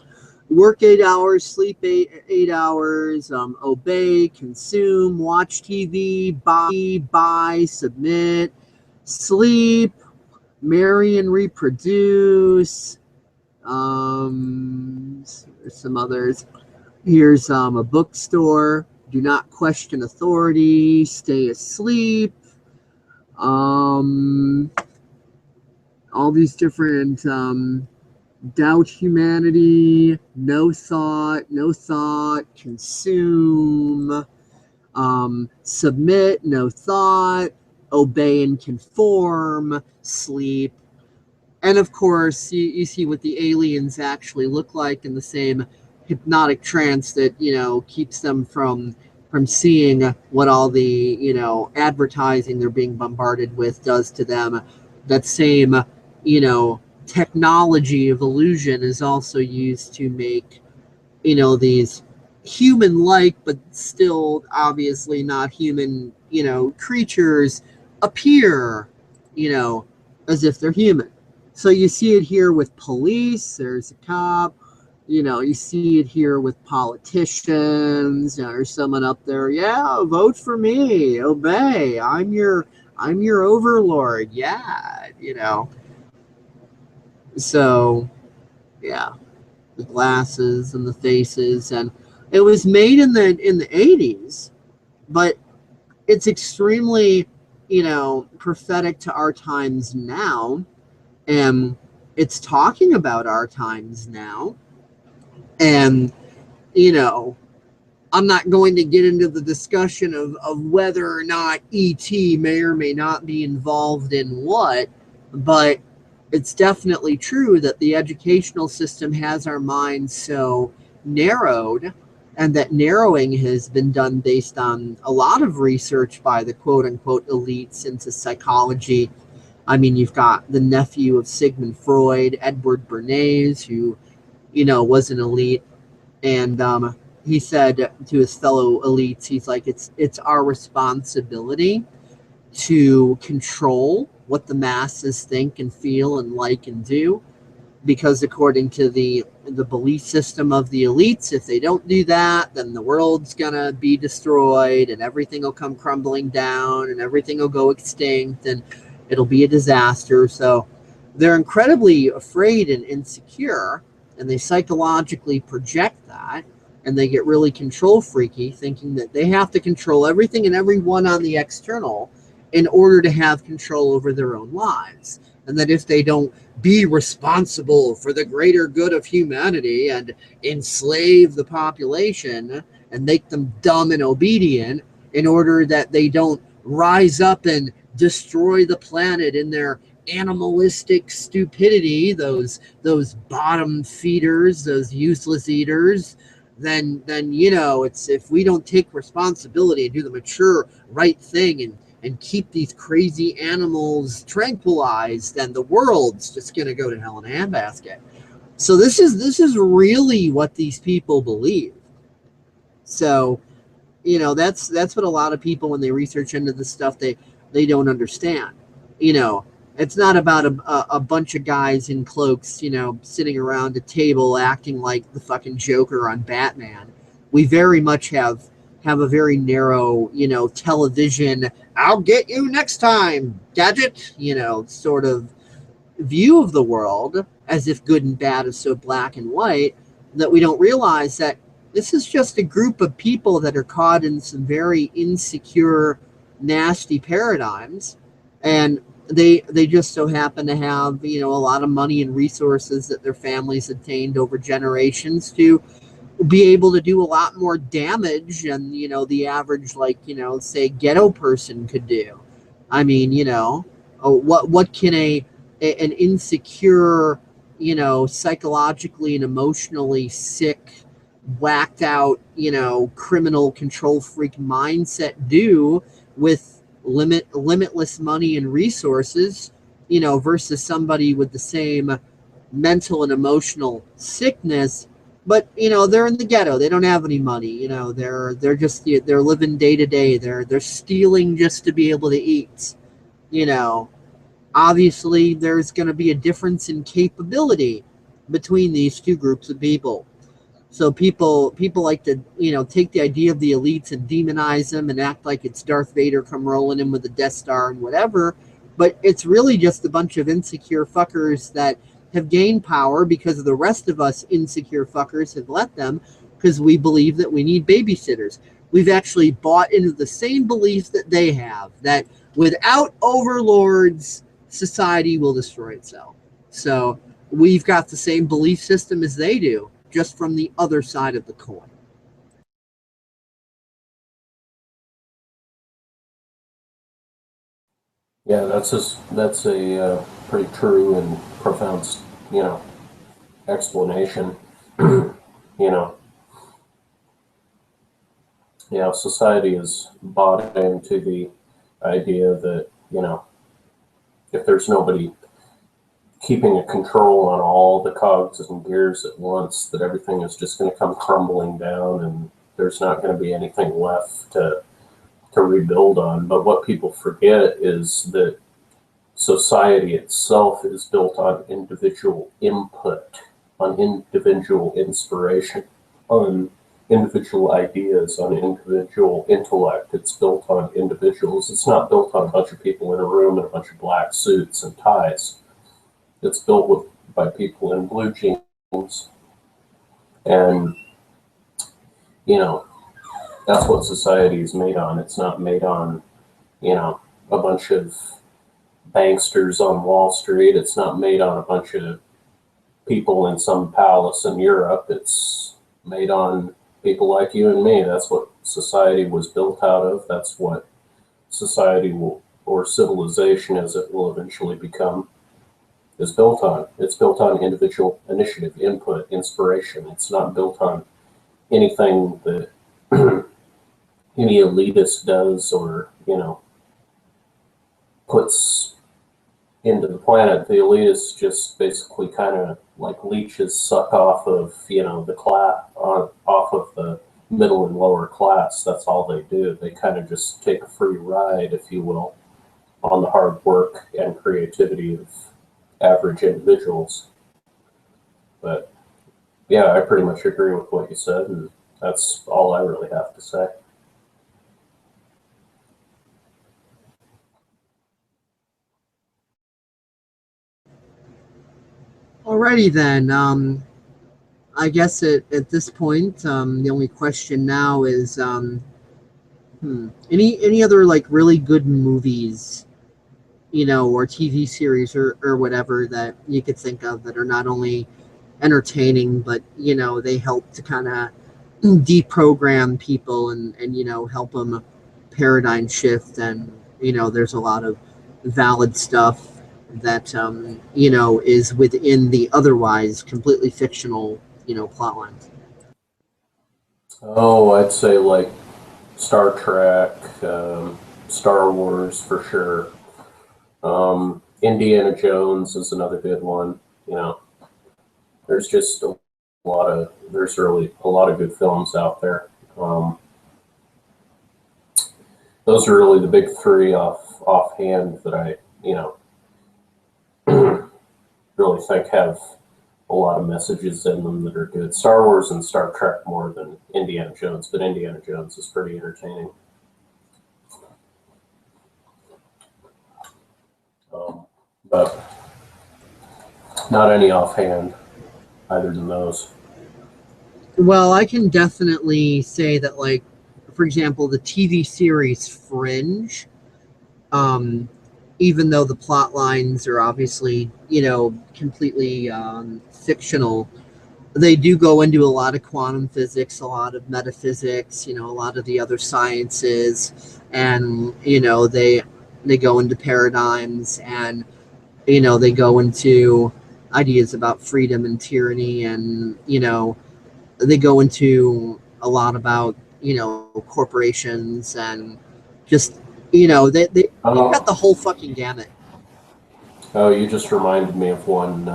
Work 8 hours, sleep 8 hours, obey, consume, watch TV, buy, submit, sleep, marry and reproduce. There's some others. Here's a bookstore. Do not question authority. Stay asleep. All these different doubt humanity, no thought, consume, submit, no thought, obey and conform, sleep. And of course, you see what the aliens actually look like in the same hypnotic trance that, keeps them from seeing what all the, advertising they're being bombarded with does to them. that same, you know, technology of illusion is also used to make, you know, these human-like but still obviously not human, you know, creatures appear, you know, as if they're human. So you see it here with police. There's a cop. You know, you see it here with politicians. You know, there's someone up there. Yeah, vote for me. Obey. I'm your overlord. Yeah, you know. So yeah, the glasses and the faces, and it was made in the 80s, but it's extremely, you know, prophetic to our times now, and it's talking about our times now. And you know, I'm not going to get into the discussion of whether or not ET may or may not be involved in what, but it's definitely true that the educational system has our minds so narrowed, and that narrowing has been done based on a lot of research by the quote unquote elites into psychology. I mean, you've got the nephew of Sigmund Freud, Edward Bernays, who, you know, was an elite, and he said to his fellow elites, he's like, it's our responsibility to control what the masses think and feel and like and do, because according to the belief system of the elites, if they don't do that, then the world's gonna be destroyed and everything will come crumbling down and everything will go extinct and it'll be a disaster. So they're incredibly afraid and insecure, and they psychologically project that, and they get really control freaky, thinking that they have to control everything and everyone on the external in order to have control over their own lives. And that if they don't be responsible for the greater good of humanity and enslave the population and make them dumb and obedient in order that they don't rise up and destroy the planet in their animalistic stupidity, those bottom feeders, those useless eaters, then you know, it's, if we don't take responsibility and do the mature right thing and keep these crazy animals tranquilized, then the world's just going to go to hell in a handbasket. So this is really what these people believe. So, you know, that's what a lot of people, when they research into this stuff, they don't understand. You know, it's not about a bunch of guys in cloaks, you know, sitting around a table acting like the fucking Joker on Batman. We very much have a very narrow, you know, television, I'll get you next time, gadget, you know, sort of view of the world, as if good and bad is so black and white, that we don't realize that this is just a group of people that are caught in some very insecure, nasty paradigms, and they just so happen to have, you know, a lot of money and resources that their families obtained over generations to be able to do a lot more damage than, you know, the average, like, you know, say ghetto person could do. I mean, you know, what can an insecure, you know, psychologically and emotionally sick, whacked out, you know, criminal control freak mindset do with limitless money and resources, you know, versus somebody with the same mental and emotional sickness, but you know, they're in the ghetto, they don't have any money, you know, they're just, they're living day to day, they're stealing just to be able to eat, you know. Obviously there's going to be a difference in capability between these two groups of people. So people like to, you know, take the idea of the elites and demonize them and act like it's Darth Vader come rolling in with the Death Star and whatever, but it's really just a bunch of insecure fuckers that have gained power because of the rest of us insecure fuckers have let them, because we believe that we need babysitters. We've actually bought into the same beliefs that they have, that without overlords, society will destroy itself. So we've got the same belief system as they do, just from the other side of the coin. Yeah, that's a pretty true and profound, you know, explanation. You know, yeah, society is bought into the idea that, you know, if there's nobody keeping a control on all the cogs and gears at once, that everything is just going to come crumbling down and there's not going to be anything left to rebuild on. But what people forget is that society itself is built on individual input, on individual inspiration, on individual ideas, on individual intellect. It's built on individuals. It's not built on a bunch of people in a room in a bunch of black suits and ties. It's built by people in blue jeans. And, you know, that's what society is made on. It's not made on, you know, a bunch of banksters on Wall Street. It's not made on a bunch of people in some palace in Europe. It's made on people like you and me. That's what society was built out of. That's what society will, or civilization as it will eventually become, is built on. It's built on individual initiative, input, inspiration. It's not built on anything that any elitist does or, you know, puts into the planet. The elitists just basically kind of like leeches suck off of, you know, the class, off of the middle and lower class. That's all they do. They kind of just take a free ride, if you will, on the hard work and creativity of average individuals. But yeah, I pretty much agree with what you said, and that's all I really have to say. Alrighty then. I guess at this point, the only question now is, any other like really good movies, you know, or TV series or whatever that you could think of that are not only entertaining, but, you know, they help to kind of deprogram people and, you know, help them paradigm shift. And, you know, there's a lot of valid stuff that, you know, is within the otherwise completely fictional, you know, plot lines. Oh, I'd say like Star Trek, Star Wars for sure. Indiana Jones is another good one. You know, there's just there's really a lot of good films out there. Those are really the big three offhand that I, you know, really think have a lot of messages in them that are good. Star Wars and Star Trek more than Indiana Jones, but Indiana Jones is pretty entertaining. But not any offhand, either than those. Well, I can definitely say that, like, for example, the TV series Fringe, um, even though the plot lines are obviously, you know, completely fictional, they do go into a lot of quantum physics, a lot of metaphysics, you know, a lot of the other sciences, and, you know, they go into paradigms, and, you know, they go into ideas about freedom and tyranny, and, you know, they go into a lot about, you know, corporations and just, you know, they've got the whole fucking gamut. Oh, you just reminded me of one.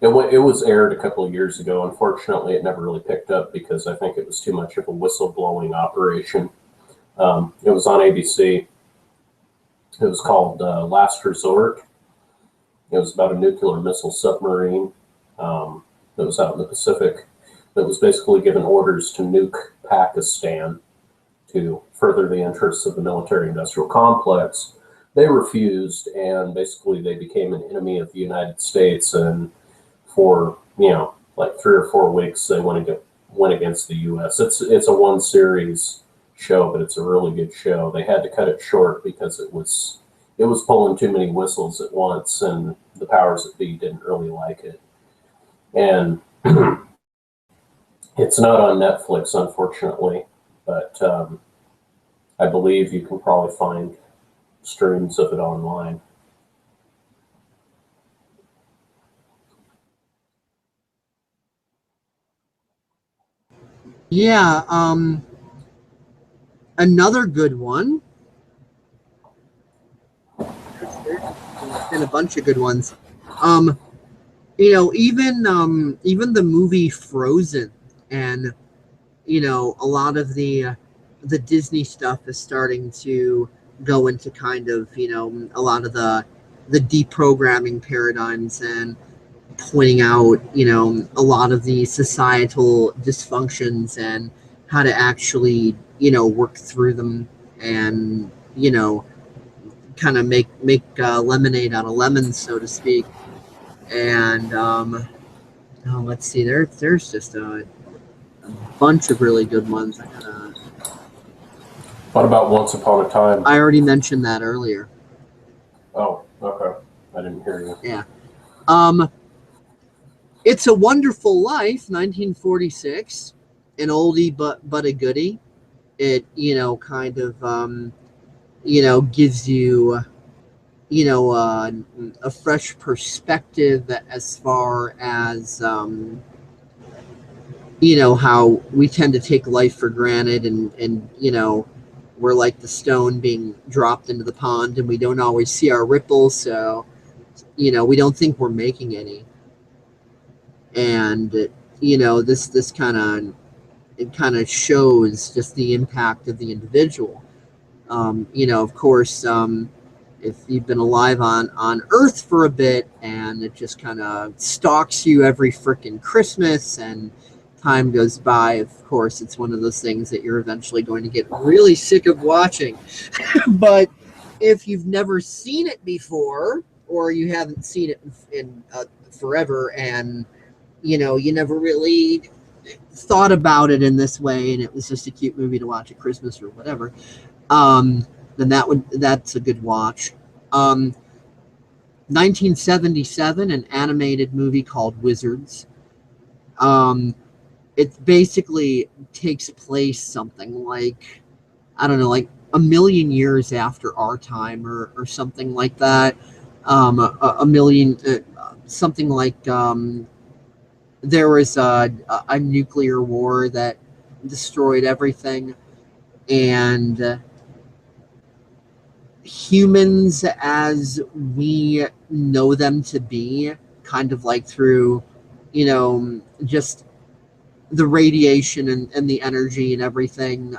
It was aired a couple of years ago. Unfortunately, it never really picked up because I think it was too much of a whistleblowing operation. It was on ABC. It was called Last Resort. It was about a nuclear missile submarine that was out in the Pacific that was basically given orders to nuke Pakistan to further the interests of the military-industrial complex. They refused, and basically they became an enemy of the United States. And for, you know, like 3 or 4 weeks, they went against the U.S. It's a one series show, but it's a really good show. They had to cut it short because it was pulling too many whistles at once, and the powers that be didn't really like it. And it's not on Netflix, unfortunately, but I believe you can probably find streams of it online. Yeah, another good one there's been a bunch of good ones. Even the movie Frozen, and a lot of the Disney stuff is starting to go into kind of a lot of the deprogramming paradigms, and pointing out a lot of the societal dysfunctions and how to actually work through them, and kind of make lemonade out of lemons, so to speak. And let's see, there's just a bunch of really good ones. What about Once Upon a Time? I already mentioned that earlier. Oh, okay. I didn't hear you. Yeah. It's a Wonderful Life, 1946, an oldie but a goodie. It kind of gives you a fresh perspective as far as how we tend to take life for granted, and we're like the stone being dropped into the pond, and we don't always see our ripples, so we don't think we're making any. And this kind of shows just the impact of the individual. Of course, if you've been alive on Earth for a bit, and it just kind of stalks you every frickin' Christmas, and time goes by, of course, it's one of those things that you're eventually going to get really sick of watching. But if you've never seen it before, or you haven't seen it in forever, and you never really thought about it in this way, and it was just a cute movie to watch at Christmas or whatever, then that's a good watch. 1977, an animated movie called Wizards. It basically takes place something like, I don't know, like a million years after our time, or something like that. A million, something like there was a nuclear war that destroyed everything, and humans as we know them to be, kind of like through just the radiation and the energy and everything,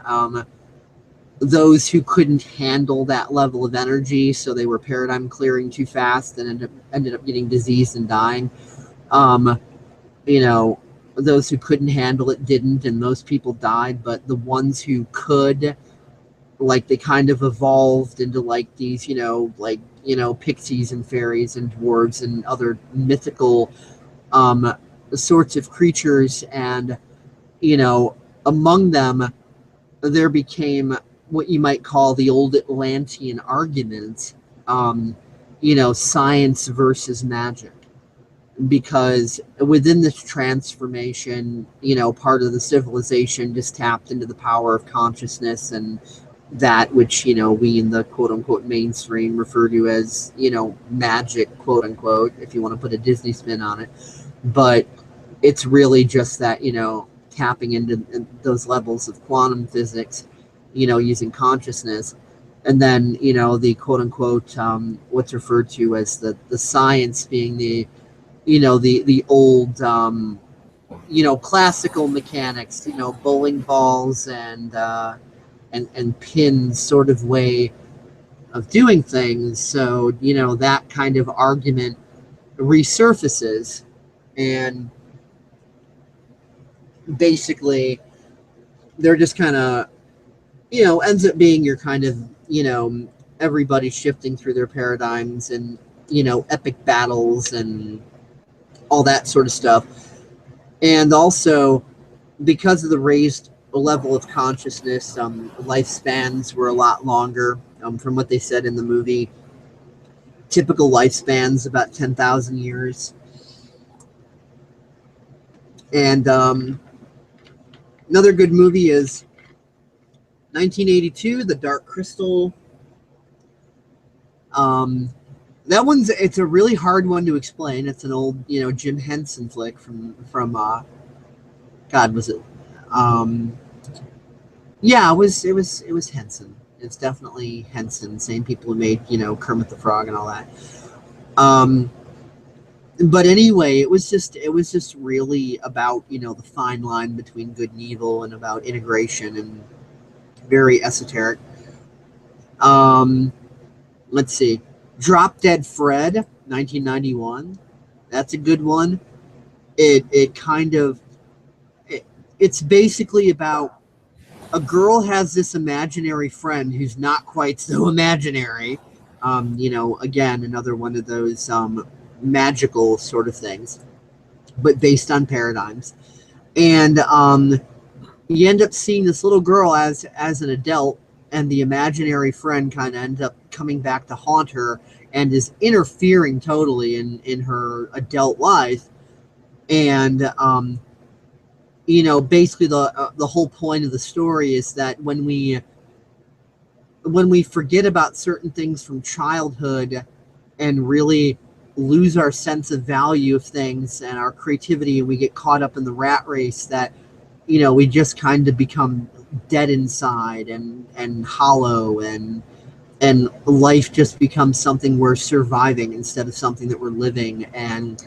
those who couldn't handle that level of energy, so they were paradigm clearing too fast, and ended up getting diseased and dying. Those who couldn't handle it didn't, and those people died. But the ones who could, like, they kind of evolved into like these pixies and fairies and dwarves and other mythical sorts of creatures. And among them there became what you might call the old Atlantean argument, science versus magic. Because within this transformation, part of the civilization just tapped into the power of consciousness, and that which we in the quote unquote mainstream refer to as magic, quote unquote, if you want to put a Disney spin on it. But it's really just that tapping into those levels of quantum physics, using consciousness. And then the quote unquote what's referred to as the science being the the old classical mechanics, bowling balls and pins sort of way of doing things. So that kind of argument resurfaces, and basically they're just kind of ends up being your kind of everybody shifting through their paradigms, and epic battles and all that sort of stuff. And also, because of the raised level of consciousness, lifespans were a lot longer. From what they said in the movie, typical lifespans about 10,000 years. And another good movie is 1982, The Dark Crystal. That it's a really hard one to explain. It's an old, Jim Henson flick from God, was it? Yeah, it was Henson. It's definitely Henson, same people who made, Kermit the Frog and all that. But anyway, it was just really about, the fine line between good and evil, and about integration, and very esoteric. Let's see. Drop Dead Fred, 1991. That's a good one. It's basically about a girl has this imaginary friend who's not quite so imaginary. Again, another one of those magical sort of things, but based on paradigms. And you end up seeing this little girl as an adult, and the imaginary friend kind of ends up coming back to haunt her and is interfering totally in her adult life. And basically the whole point of the story is that when we forget about certain things from childhood and really lose our sense of value of things and our creativity, and we get caught up in the rat race, that we just kind of become dead inside and hollow, and life just becomes something we're surviving instead of something that we're living. And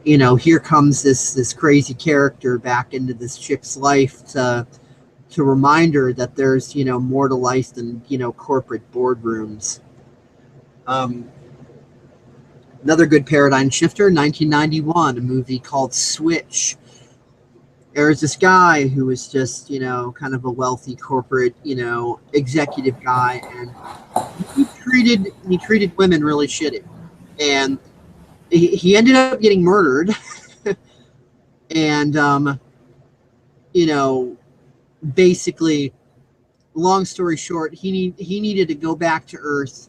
here comes this crazy character back into this chick's life to remind her that there's more to life than corporate boardrooms. Another good paradigm shifter, 1991, a movie called Switch. There's this guy who was just kind of a wealthy corporate executive guy, and he treated women really shitty, and he ended up getting murdered. And basically, long story short, he needed to go back to Earth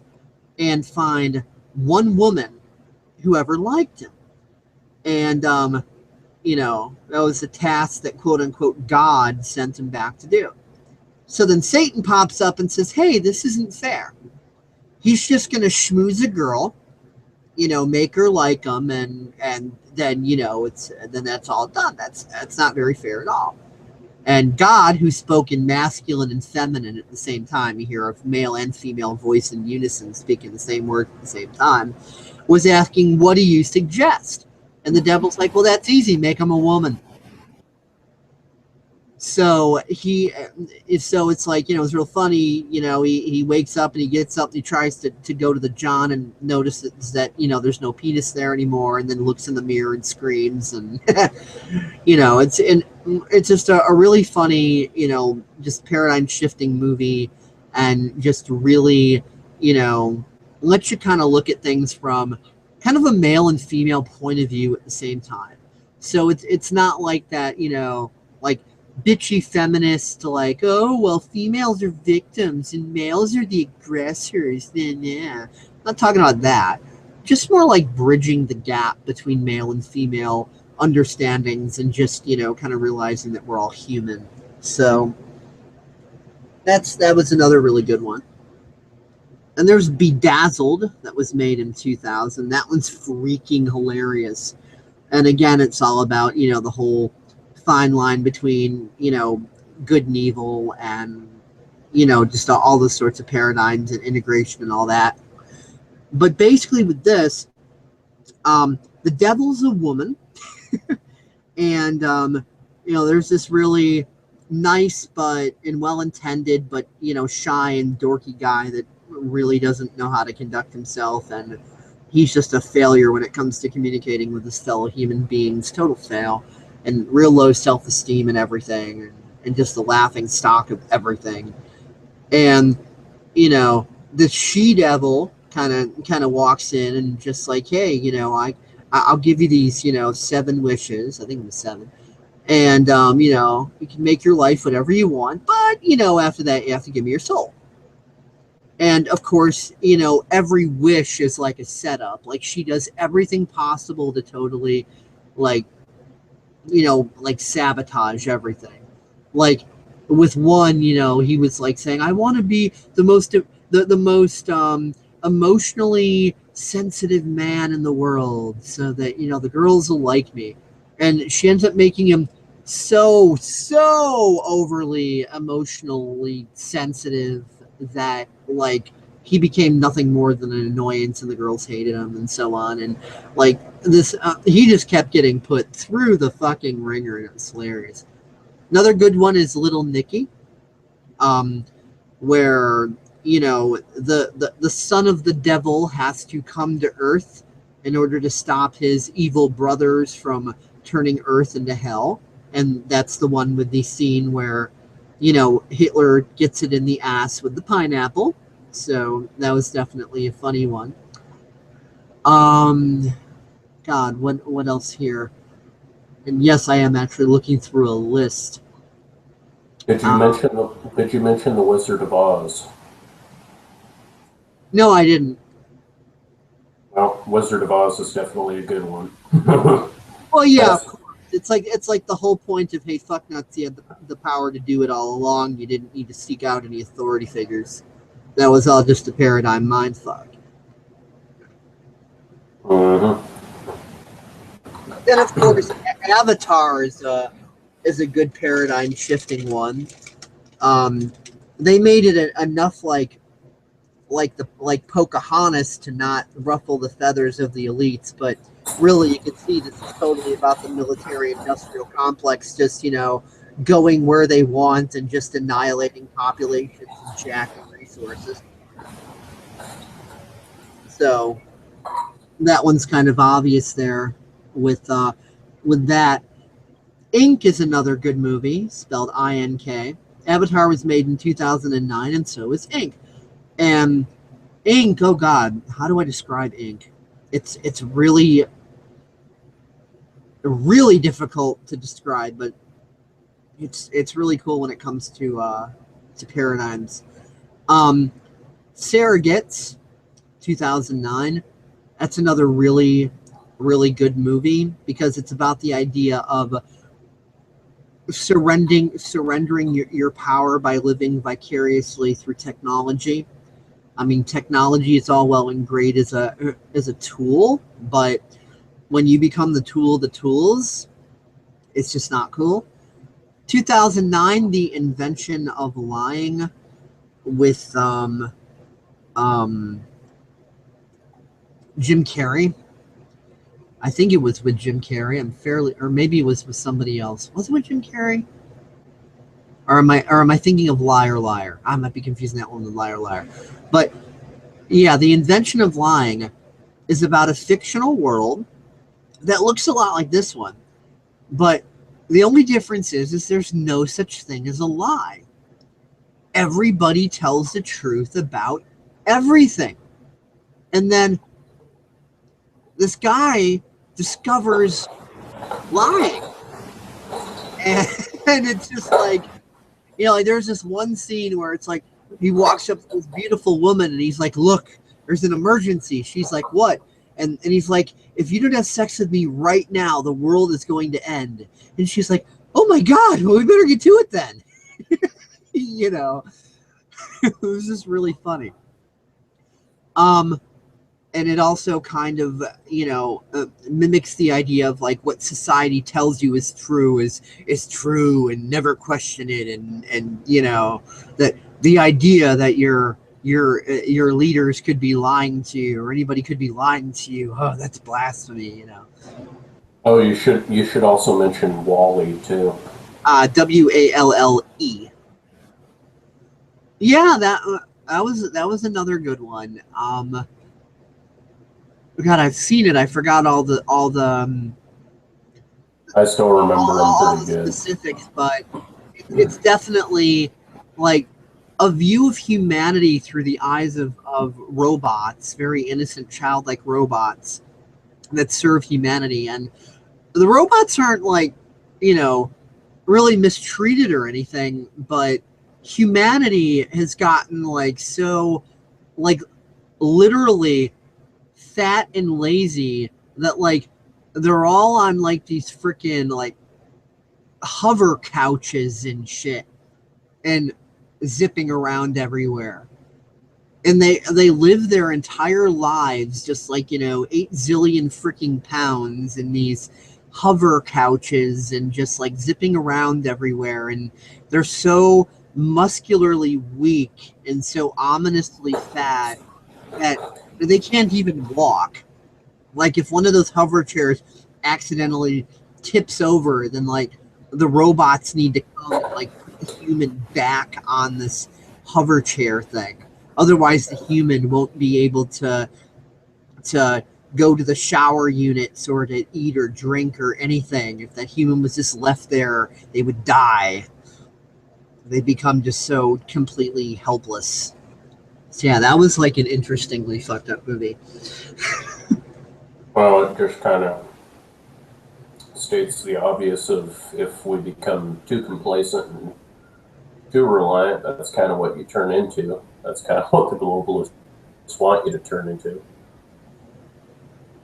and find one woman who ever liked him. And that was a task that, quote unquote, God sent him back to do. So then Satan pops up and says, hey, this isn't fair. He's just going to schmooze a girl, make her like him, and then then that's all done. That's not very fair at all. And God, who spoke in masculine and feminine at the same time, you hear a male and female voice in unison speaking the same word at the same time, was asking, what do you suggest? And the devil's like, well, that's easy, make him a woman. So it's like, it's real funny, he wakes up and he gets up and he tries to go to the John and notices that, there's no penis there anymore, and then looks in the mirror and screams. And, it's just a really funny, just paradigm shifting movie, and just really, lets you kind of look at things from kind of a male and female point of view at the same time. So it's not like that, like bitchy feminists to like, oh, well, females are victims and males are the aggressors. Then, yeah, I'm not talking about that. Just more like bridging the gap between male and female understandings, and just, kind of realizing that we're all human. So that was another really good one. And there's Bedazzled, that was made in 2000. That one's freaking hilarious. And again, it's all about, the whole fine line between, good and evil, and, just all those sorts of paradigms and integration and all that. But basically with this, the devil's a woman. And, there's this really nice and well-intended, but, shy and dorky guy that really doesn't know how to conduct himself. And he's just a failure when it comes to communicating with his fellow human beings. Total fail. And real low self-esteem and everything, and just the laughing stock of everything. And, the she-devil kind of walks in and just like, hey, I'll give you these, 7 wishes. I think it was 7. And, you can make your life whatever you want, but, after that, you have to give me your soul. And, of course, every wish is like a setup. Like, she does everything possible to totally, like sabotage everything. Like, with one, he was like saying, I want to be the most emotionally sensitive man in the world, so that, the girls will like me. And she ends up making him so overly emotionally sensitive that like he became nothing more than an annoyance and the girls hated him and so on. And like this, he just kept getting put through the fucking ringer, and it was hilarious. Another good one is Little Nicky, where the son of the devil has to come to Earth in order to stop his evil brothers from turning Earth into hell. And that's the one with the scene where, Hitler gets it in the ass with the pineapple. So that was definitely a funny one. God, what else here? And yes, I am actually looking through a list. Did you mention the Wizard of Oz? No, I didn't. Well, Wizard of Oz is definitely a good one. Well, yeah, of course. It's like the whole point of, hey, fuck nuts, you had the power to do it all along. You didn't need to seek out any authority figures. That was all just a paradigm mindfuck. Mm-hmm. And of course, Avatar is a good paradigm shifting one. They made it enough like Pocahontas to not ruffle the feathers of the elites, but really you can see this is totally about the military-industrial complex just, going where they want and just annihilating populations and jacking resources. So that one's kind of obvious there with that. Ink is another good movie, spelled I-N-K. Avatar was made in 2009, and so is Ink. And Ink, oh god, how do I describe Ink? It's really, really difficult to describe, but it's really cool when it comes to paradigms. Surrogates, 2009. That's another really, really good movie because it's about the idea of surrendering your power by living vicariously through technology. I mean, technology is all well and great as a tool, but when you become the tool of the tools, it's just not cool. 2009, The Invention of Lying, with Jim Carrey. I think it was with Jim Carrey. Or maybe it was with somebody else. Was it with Jim Carrey? Or am I thinking of Liar Liar? I might be confusing that one with Liar Liar. But yeah, The Invention of Lying is about a fictional world that looks a lot like this one. But the only difference is there's no such thing as a lie. Everybody tells the truth about everything. And then this guy discovers lying. And it's just like, like there's this one scene where it's like he walks up to this beautiful woman and he's like, look, there's an emergency. She's like, what? And he's like, if you don't have sex with me right now, the world is going to end. And she's like, oh my God, well, we better get to it then. It was just really funny. And it also kind of, mimics the idea of like what society tells you is true is true and never question it. And that the idea that your leaders could be lying to you or anybody could be lying to you. Oh, that's blasphemy, Oh, you should also mention WALL-E too. WALLE. Yeah, that was another good one. God, I've seen it. I forgot all the I still remember all them the pretty good. specifics, but it's definitely like a view of humanity through the eyes of robots, very innocent, childlike robots that serve humanity. And the robots aren't like, really mistreated or anything, but humanity has gotten like so, like literally fat and lazy that like they're all on like these freaking like hover couches and shit and zipping around everywhere. And they live their entire lives just like, 8 zillion freaking pounds in these hover couches and just like zipping around everywhere. And they're so muscularly weak and so ominously fat that they can't even walk. Like if one of those hover chairs accidentally tips over, then like the robots need to come and like put the human back on this hover chair thing. Otherwise, the human won't be able to go to the shower units or to eat or drink or anything. If that human was just left there, they would die. They become just so completely helpless. So yeah, that was like an interestingly fucked up movie. Well, it just kind of states the obvious of if we become too complacent and too reliant, that's kind of what you turn into. That's kind of what the globalists want you to turn into.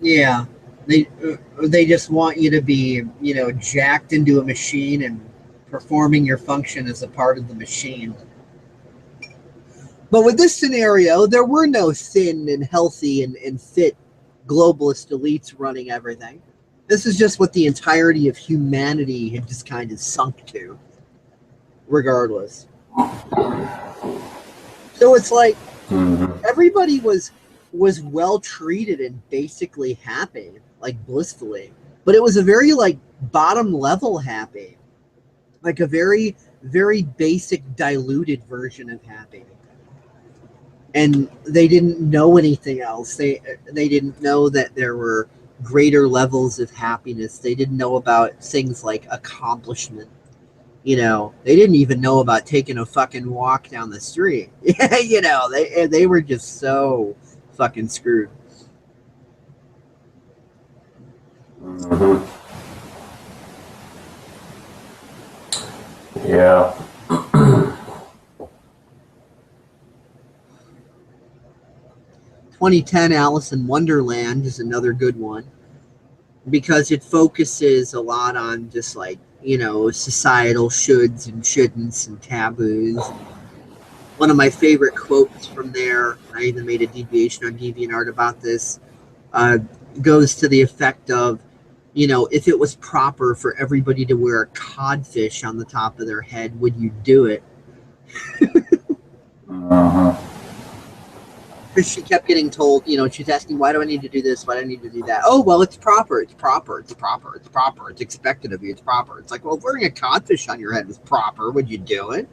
Yeah, they just want you to be, you know, jacked into a machine and performing your function as a part of the machine. But with this scenario, there were no thin and healthy and fit globalist elites running everything. This is just what the entirety of humanity had just kind of sunk to, regardless. So it's like everybody was well treated and basically happy, like blissfully. But it was a very like bottom level happy, like a very, very basic diluted version of happy. And they didn't know anything else. They didn't know that there were greater levels of happiness. They didn't know about things like accomplishment. You know, they didn't even know about taking a fucking walk down the street. You know, they were just so fucking screwed. Mm-hmm. Yeah. 2010 Alice in Wonderland is another good one because it focuses a lot on just like, you know, societal shoulds and shouldn'ts and taboos. One of my favorite quotes from there, I even made a deviation on DeviantArt about this, goes to the effect of, you know, if it was proper for everybody to wear a codfish on the top of their head, would you do it? Because she kept getting told, you know, she's asking, why do I need to do this? Why do I need to do that? Oh, well, it's proper. It's proper. It's proper. It's proper. It's expected of you. It's proper. It's like, well, if wearing a codfish on your head was proper, would you do it?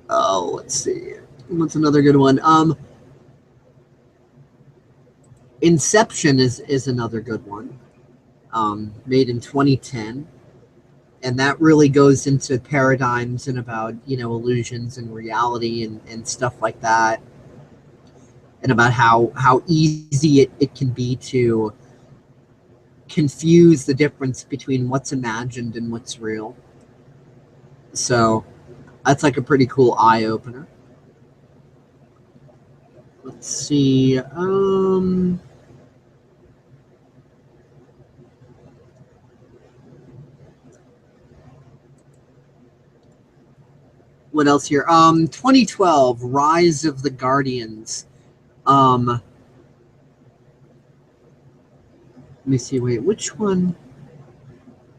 Oh, let's see. What's another good one? Inception is another good one. Made in 2010. And that really goes into paradigms and about, you know, illusions and reality and stuff like that. And about how easy it can be to confuse the difference between what's imagined and what's real. So that's like a pretty cool eye-opener. Let's see. What else here? 2012, Rise of the Guardians. Let me see. Wait, which one?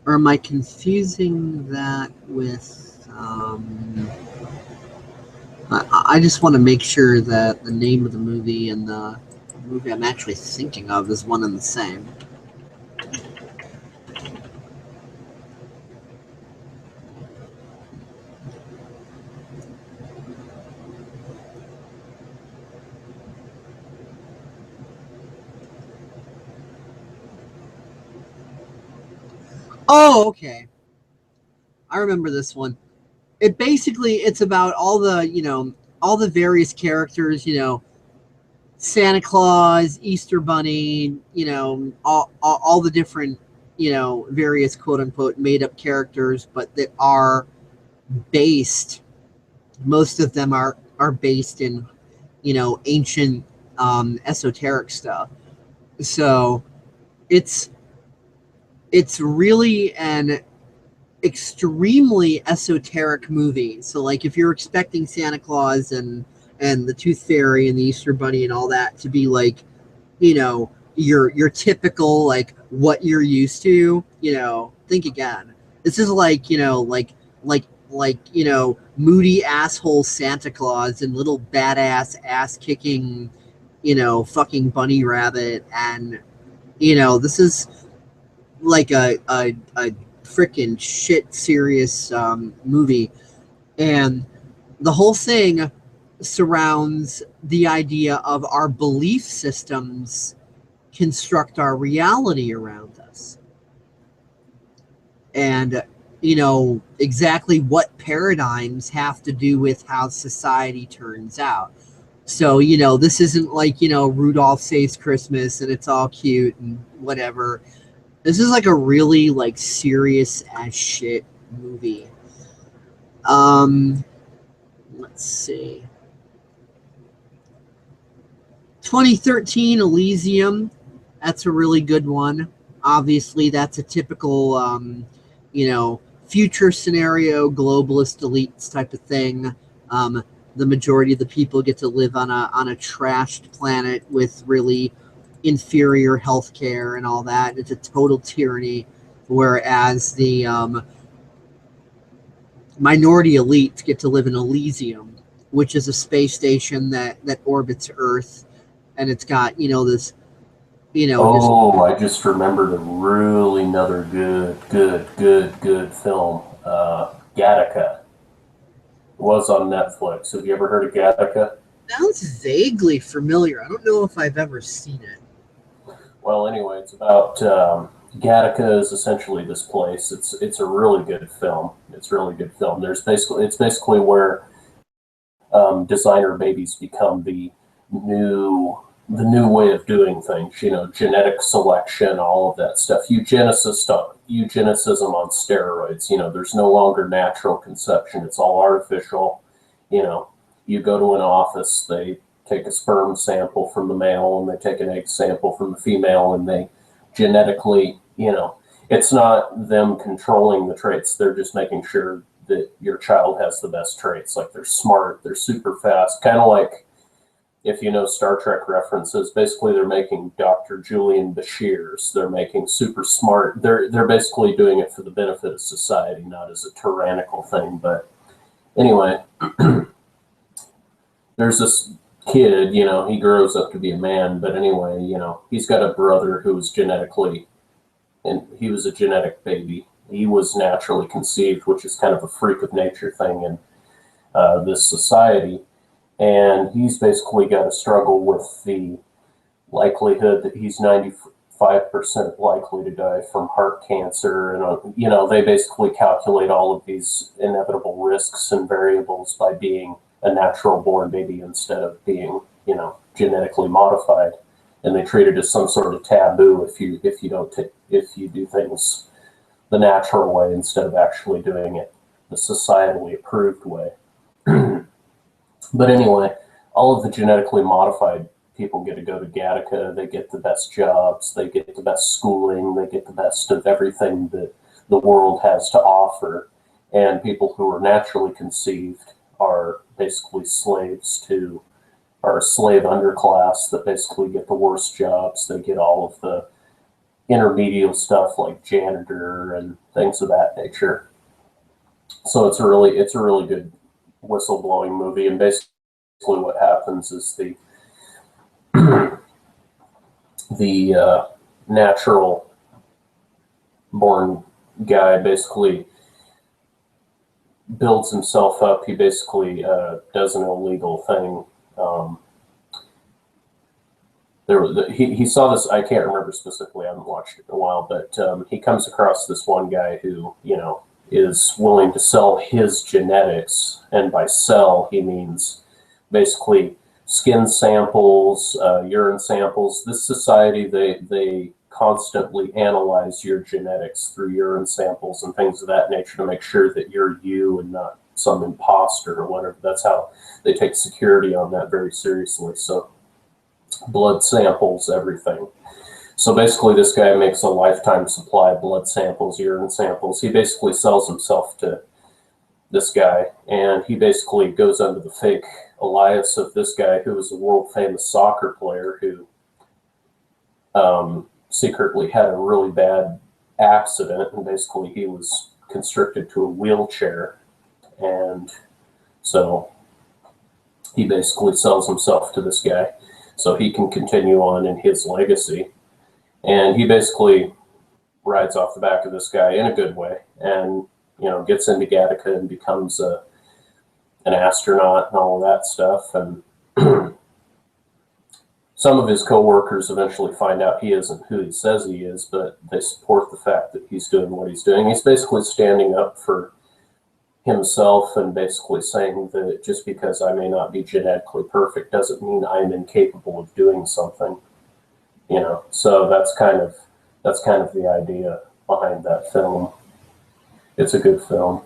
Or am I confusing that with? I just want to make sure that the name of the movie and the movie I'm actually thinking of is one and the same. Oh, okay. I remember this one. It's about all the, you know, all the various characters, you know, Santa Claus, Easter Bunny, you know, all the different, you know, various quote unquote made up characters, but that are based, most of them are based in, you know, ancient esoteric stuff. So it's really an extremely esoteric movie. So like if you're expecting Santa Claus and the Tooth Fairy and the Easter Bunny and all that to be like, you know, your typical like what you're used to. Think again. This is like moody asshole Santa Claus and little badass ass kicking fucking bunny rabbit, and this is like a freaking shit serious movie, and the whole thing surrounds the idea of our belief systems construct our reality around us, and exactly what paradigms have to do with how society turns out. So this isn't like Rudolph Saves Christmas and it's all cute and whatever. This is like a really like serious as shit movie. Let's see. 2013 Elysium. That's a really good one. Obviously, that's a typical, future scenario, globalist elites type of thing. The majority of the people get to live on a trashed planet with really inferior healthcare and all that. It's a total tyranny, whereas the minority elites get to live in Elysium, which is a space station that orbits Earth, and it's got this Oh, I just remembered a really another good film. Gattaca. It was on Netflix. Have you ever heard of Gattaca? sounds vaguely familiar. I don't know if I've ever seen it. Well, anyway, it's about Gattaca is essentially this place. It's a really good film. It's a really good film. It's basically where designer babies become the new way of doing things. Genetic selection, all of that stuff. Eugenicism on steroids. There's no longer natural conception. It's all artificial. You go to an office, they take a sperm sample from the male and they take an egg sample from the female, and they genetically, it's not them controlling the traits. They're just making sure that your child has the best traits. Like they're smart, they're super fast, kind of like, if you know Star Trek references, basically they're making Dr. Julian Bashirs. They're making super smart. They're basically doing it for the benefit of society, not as a tyrannical thing. But anyway, there's this kid, he grows up to be a man, but anyway, he's got a brother who was and he was a genetic baby. He was naturally conceived, which is kind of a freak of nature thing in this society. And he's basically got to struggle with the likelihood that he's 95% likely to die from heart cancer. And, they basically calculate all of these inevitable risks and variables by being a natural born baby instead of being, genetically modified. And they treat it as some sort of taboo if you do things the natural way instead of actually doing it the societally approved way. But anyway, all of the genetically modified people get to go to Gattaca. They get the best jobs. They get the best schooling. They get the best of everything that the world has to offer. And people who are naturally conceived are basically are a slave underclass that basically get the worst jobs. They get all of the intermediate stuff like janitor and things of that nature. So it's a really good whistleblowing movie, and basically what happens is the natural born guy basically builds himself up. He basically does an illegal thing. He saw this. I can't remember specifically. I haven't watched it in a while, but he comes across this one guy who is willing to sell his genetics, and by sell he means basically skin samples, urine samples. This society, they constantly analyze your genetics through urine samples and things of that nature to make sure that you're you and not some imposter or whatever. That's how they take security on that very seriously. So blood samples, everything. So basically this guy makes a lifetime supply of blood samples, urine samples. He basically sells himself to this guy, and he basically goes under the fake alias of this guy who is a world famous soccer player who secretly had a really bad accident, and basically he was constricted to a wheelchair, and so he basically sells himself to this guy so he can continue on in his legacy. And he basically rides off the back of this guy in a good way, and gets into Gattaca and becomes an astronaut and all of that stuff. And some of his coworkers eventually find out he isn't who he says he is, but they support the fact that he's doing what he's doing. He's basically standing up for himself and basically saying that just because I may not be genetically perfect doesn't mean I'm incapable of doing something. So that's kind of the idea behind that film. It's a good film.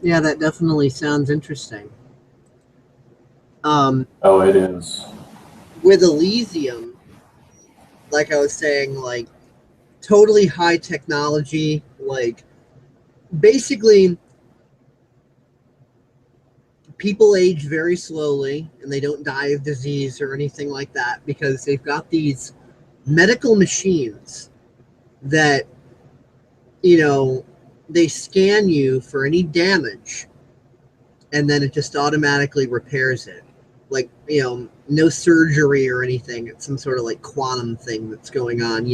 Yeah, that definitely sounds interesting. Oh, it is. With Elysium, like I was saying, like totally high technology, like basically people age very slowly and they don't die of disease or anything like that because they've got these medical machines that, they scan you for any damage and then it just automatically repairs it. Like, no surgery or anything. It's some sort of like quantum thing that's going on,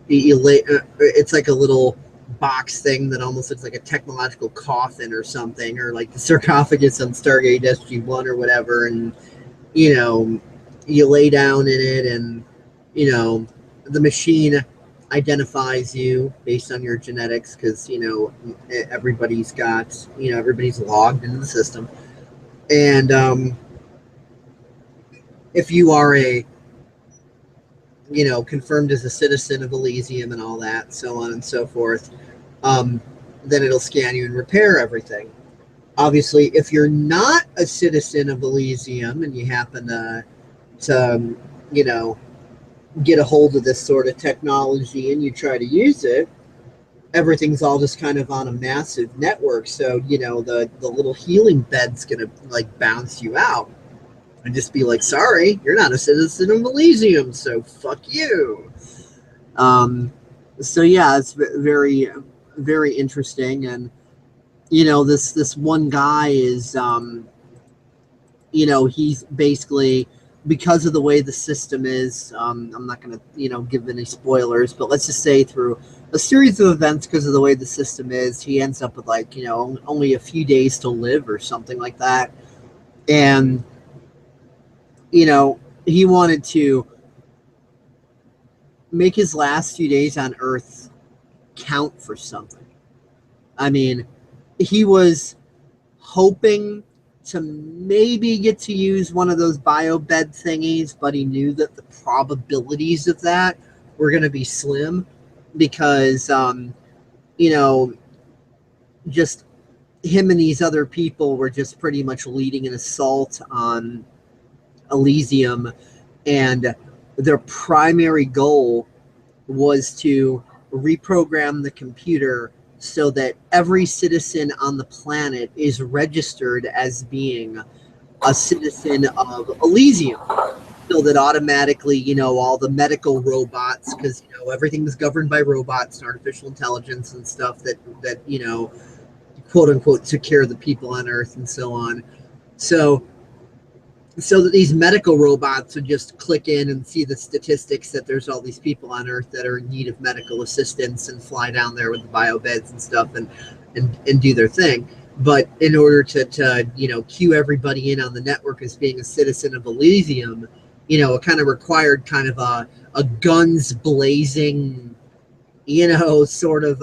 it's like a little box thing that almost looks like a technological coffin or something, or like the sarcophagus on Stargate SG-1 or whatever, and you lay down in it, and the machine identifies you based on your genetics because everybody's logged into the system, and if you are confirmed as a citizen of Elysium and all that, so on and so forth, then it'll scan you and repair everything. Obviously, if you're not a citizen of Elysium and you happen to get a hold of this sort of technology and you try to use it, everything's all just kind of on a massive network. So, the little healing bed's going to like bounce you out and just be like, sorry, you're not a citizen of Elysium, so fuck you. So yeah, it's very, very interesting. And, this one guy is, he's basically, because of the way the system is, I'm not going to, give any spoilers, but let's just say through a series of events, because of the way the system is, he ends up with like, only a few days to live or something like that. And, he wanted to make his last few days on Earth count for something. I mean, he was hoping to maybe get to use one of those biobed thingies, but he knew that the probabilities of that were going to be slim because, just him and these other people were just pretty much leading an assault on Elysium, and their primary goal was to reprogram the computer so that every citizen on the planet is registered as being a citizen of Elysium, so that automatically, all the medical robots, because everything was governed by robots and artificial intelligence and stuff that quote unquote took care of the people on Earth and so on. So that these medical robots would just click in and see the statistics that there's all these people on Earth that are in need of medical assistance and fly down there with the biobeds and stuff and do their thing. But in order to cue everybody in on the network as being a citizen of Elysium, it kind of required kind of a guns blazing, sort of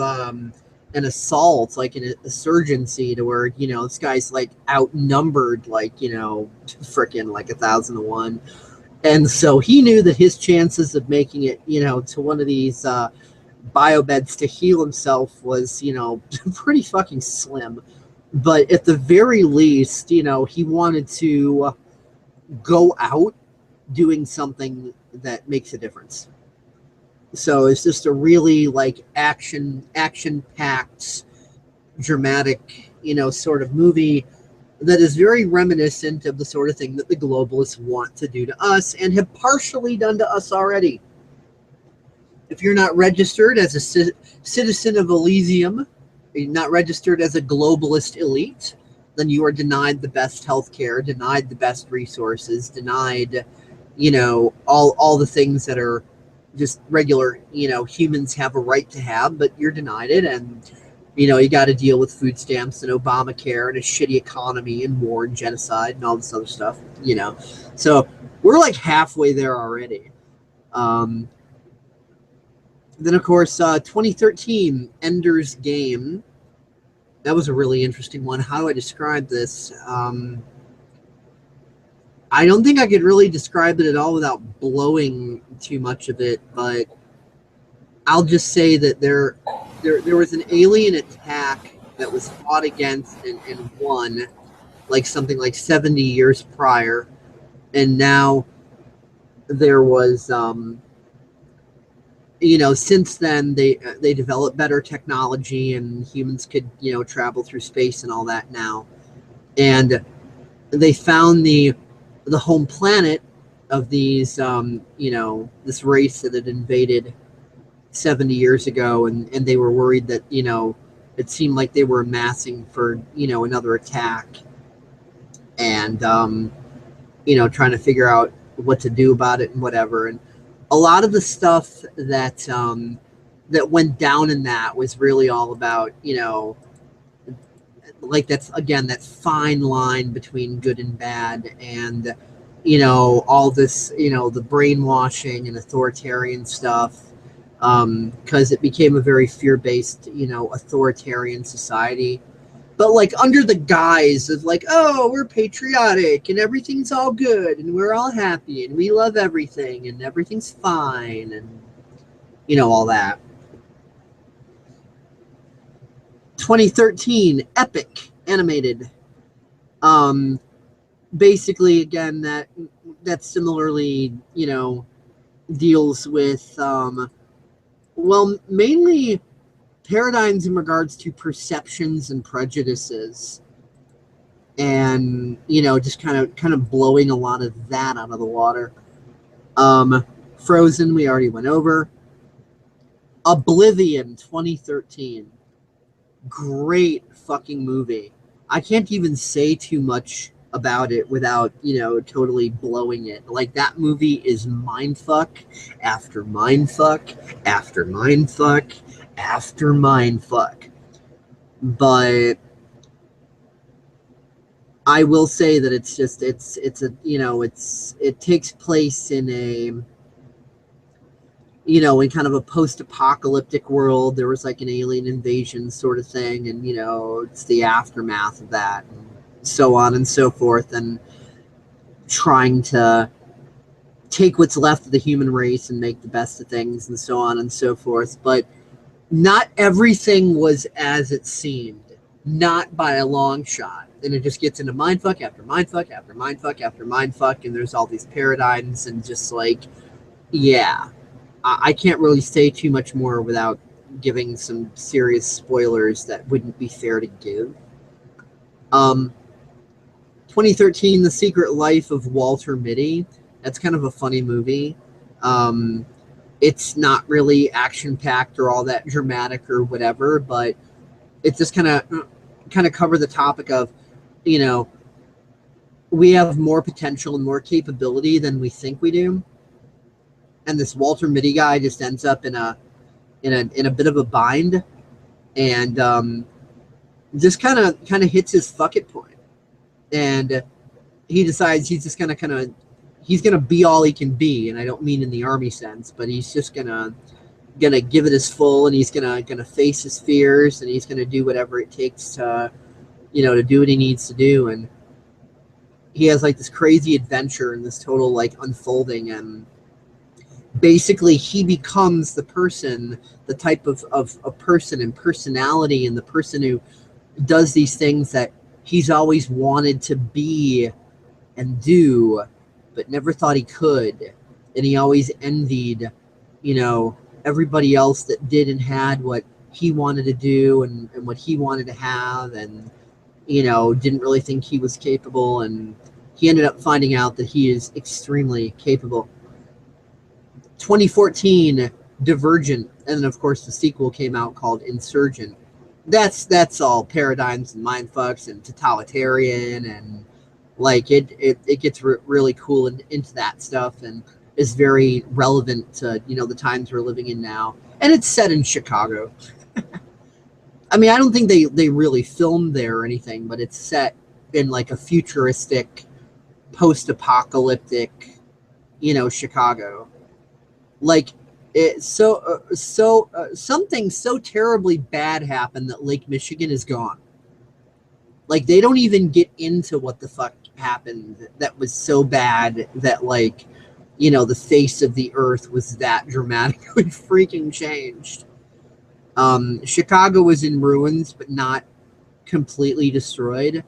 an assault, like an insurgency, to where this guy's like outnumbered like freaking like 1,000 to 1, and so he knew that his chances of making it to one of these biobeds to heal himself was pretty fucking slim. But at the very least, he wanted to go out doing something that makes a difference. So it's just a really like action packed, dramatic, sort of movie. that is very reminiscent of the sort of thing that the globalists want to do to us and have partially done to us already. If you're not registered as a citizen of Elysium, you're not registered as a globalist elite, then you are denied the best healthcare, denied the best resources, denied, all the things that are just regular, humans have a right to have, but you're denied it. And, you got to deal with food stamps and Obamacare and a shitty economy and war and genocide and all this other stuff, So we're like halfway there already. Then, of course, 2013, Ender's Game. That was a really interesting one. How do I describe this? I don't think I could really describe it at all without blowing too much of it, but I'll just say that there was an alien attack that was fought against and won, like something like 70 years prior, and now there was, since then they developed better technology and humans could, travel through space and all that now, and they found the home planet of these, this race that had invaded 70 years ago, and they were worried that, it seemed like they were amassing for, another attack, and, trying to figure out what to do about it and whatever. And a lot of the stuff that that went down in that was really all about, like that's, again, that fine line between good and bad, and, all this, the brainwashing and authoritarian stuff, because it became a very fear-based, authoritarian society. But like under the guise of like, oh, we're patriotic and everything's all good and we're all happy and we love everything and everything's fine and, all that. 2013, Epic animated. Basically, again, that similarly, deals with, mainly paradigms in regards to perceptions and prejudices, and just kind of blowing a lot of that out of the water. Frozen, we already went over. Oblivion, 2013, great fucking movie. I can't even say too much about it without totally blowing it. Like, that movie is mindfuck after mindfuck after mindfuck after mindfuck. But I will say that it's just it takes place in a in kind of a post-apocalyptic world. There was like an alien invasion sort of thing, and it's the aftermath of that, and so on and so forth, and trying to take what's left of the human race and make the best of things, and so on and so forth. But not everything was as it seemed, not by a long shot. And it just gets into mindfuck after mindfuck after mindfuck after mindfuck, and there's all these paradigms, and just like, yeah, I can't really say too much more without giving some serious spoilers that wouldn't be fair to give. 2013, The Secret Life of Walter Mitty. That's kind of a funny movie. It's not really action-packed or all that dramatic or whatever, but it just kind of cover the topic of, we have more potential and more capability than we think we do. And this Walter Mitty guy just ends up in a bit of a bind, and just kind of hits his fuck it point. And he decides he's just he's gonna be all he can be, and I don't mean in the army sense, but he's just gonna give it his full, and he's gonna face his fears, and he's gonna do whatever it takes to to do what he needs to do. And he has like this crazy adventure and this total like unfolding, and basically he becomes the person, the type of a person and personality, and the person who does these things that he's always wanted to be and do, but never thought he could. And he always envied, everybody else that did and had what he wanted to do, and what he wanted to have. And, didn't really think he was capable, and he ended up finding out that he is extremely capable. 2014, Divergent, and then of course the sequel came out called Insurgent. That's all paradigms and mindfucks and totalitarian, and like it gets really cool into that stuff, and is very relevant to the times we're living in now. And it's set in Chicago. I mean, I don't think they really filmed there or anything, but it's set in like a futuristic, post-apocalyptic, Chicago. Like something so terribly bad happened that Lake Michigan is gone. Like they don't even get into what the fuck happened that was so bad that like the face of the earth was that dramatically freaking changed. Chicago was in ruins, but not completely destroyed.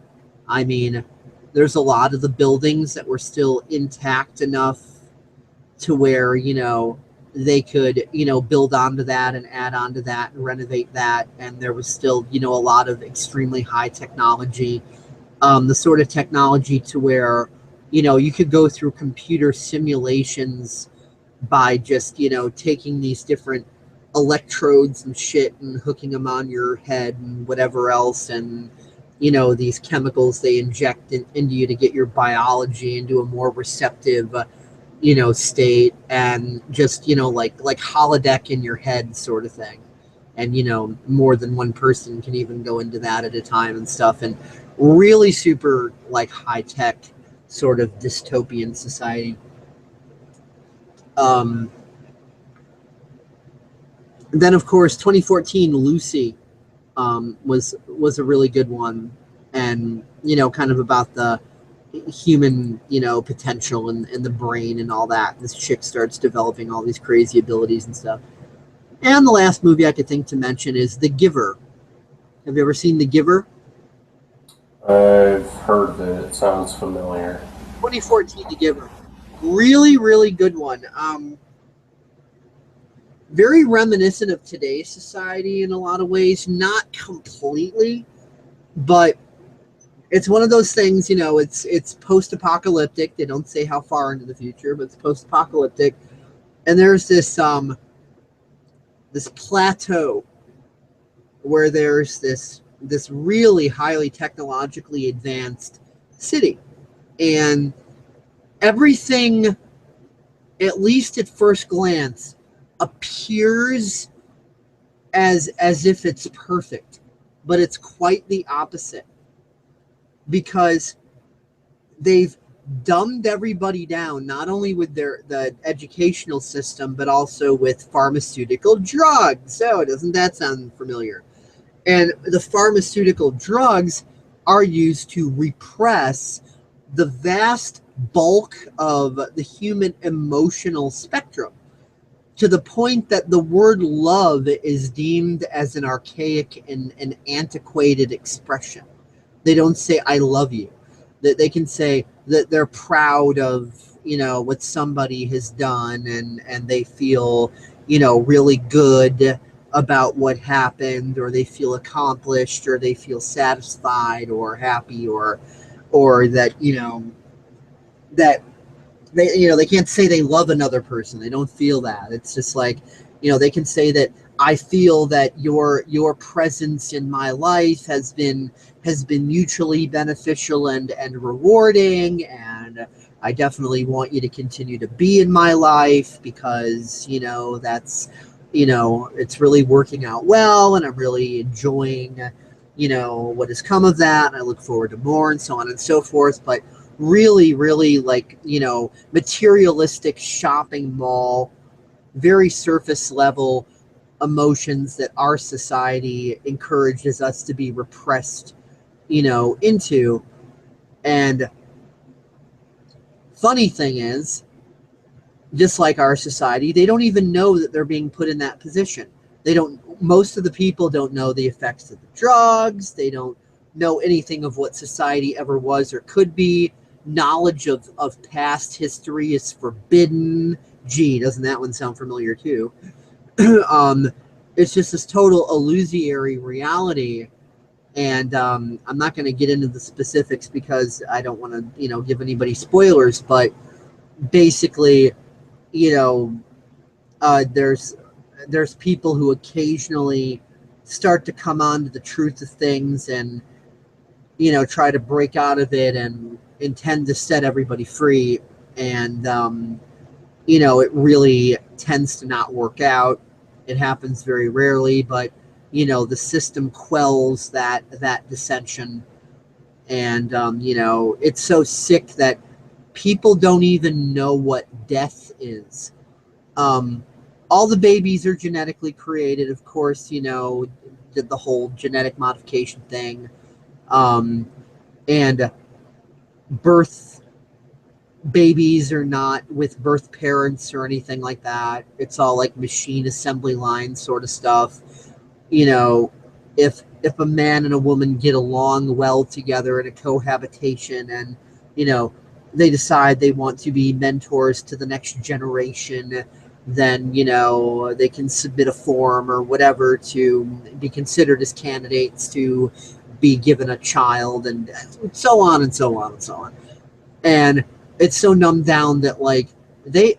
I mean, there's a lot of the buildings that were still intact enough to where, they could, build onto that and add onto that and renovate that. And there was still, a lot of extremely high technology, the sort of technology to where, you could go through computer simulations by just, taking these different electrodes and shit and hooking them on your head and whatever else, and these chemicals they inject into you to get your biology into a more receptive state, and just like holodeck in your head sort of thing. And more than one person can even go into that at a time and stuff, and really super like high tech sort of dystopian society. Then of course 2014 Lucy was a really good one, and kind of about the human potential and the brain and all that. This chick starts developing all these crazy abilities and stuff. And the last movie I could think to mention is The Giver. Have you ever seen The Giver? I've heard of it. It sounds familiar. 2014 The Giver. Really, really good one. Very reminiscent of today's society in a lot of ways. Not completely, but it's one of those things, it's post-apocalyptic. They don't say how far into the future, but it's post-apocalyptic. And there's this plateau where there's this really highly technologically advanced city. And everything, at least at first glance, appears as if it's perfect, but it's quite the opposite, because they've dumbed everybody down, not only with the educational system, but also with pharmaceutical drugs. So doesn't that sound familiar? And the pharmaceutical drugs are used to repress the vast bulk of the human emotional spectrum, to the point that the word love is deemed as an archaic and an antiquated expression. They don't say I love you. That they can say that they're proud of what somebody has done, and they feel really good about what happened, or they feel accomplished, or they feel satisfied or happy, or that that they can't say they love another person. They don't feel that. It's just like they can say that I feel that your presence in my life has been mutually beneficial and rewarding, and I definitely want you to continue to be in my life because that's it's really working out well, and I'm really enjoying what has come of that, and I look forward to more, and so on and so forth. But really, really like materialistic shopping mall, very surface level emotions that our society encourages us to be repressed into. And funny thing is, just like our society, they don't even know that they're being put in that position. Most of the people don't know the effects of the drugs. They don't know anything of what society ever was or could be. Knowledge of past history is forbidden. Gee, doesn't that one sound familiar too? It's just this total illusory reality And I'm not going to get into the specifics because I don't want to, give anybody spoilers. But basically, you know, there's people who occasionally start to come on to the truth of things and try to break out of it and intend to set everybody free. And it really tends to not work out. It happens very rarely, but the system quells that dissension. And it's so sick that people don't even know what death is. All the babies are genetically created, of course. Did the whole genetic modification thing, and birth babies are not with birth parents or anything like that. It's all like machine assembly line sort of stuff. If a man and a woman get along well together in a cohabitation, and they decide they want to be mentors to the next generation, then they can submit a form or whatever to be considered as candidates to be given a child, and so on and so on and so on. And it's so numbed down that they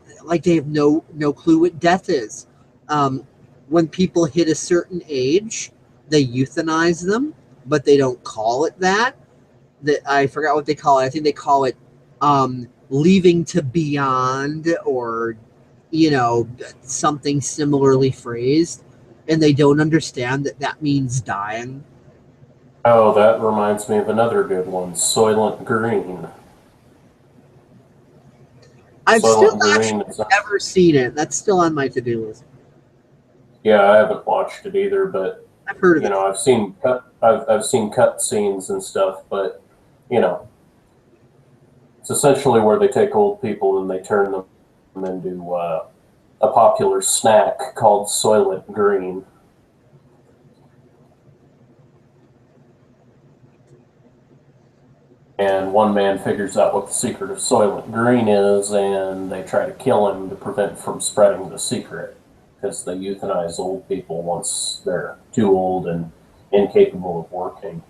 have no clue what death is. When people hit a certain age, they euthanize them, but they don't call it that. I forgot what they call it. I think they call it leaving to beyond, or something similarly phrased, and they don't understand that means dying. Oh, that reminds me of another good one, Soylent Green. I've Soylent still Green actually never seen it. That's still on my to-do list. Yeah, I haven't watched it either, but I've heard of it. I've seen cut scenes and stuff, but it's essentially where they take old people and they turn them into a popular snack called Soylent Green. And one man figures out what the secret of Soylent Green is, and they try to kill him to prevent from spreading the secret, because they euthanize old people once they're too old and incapable of working.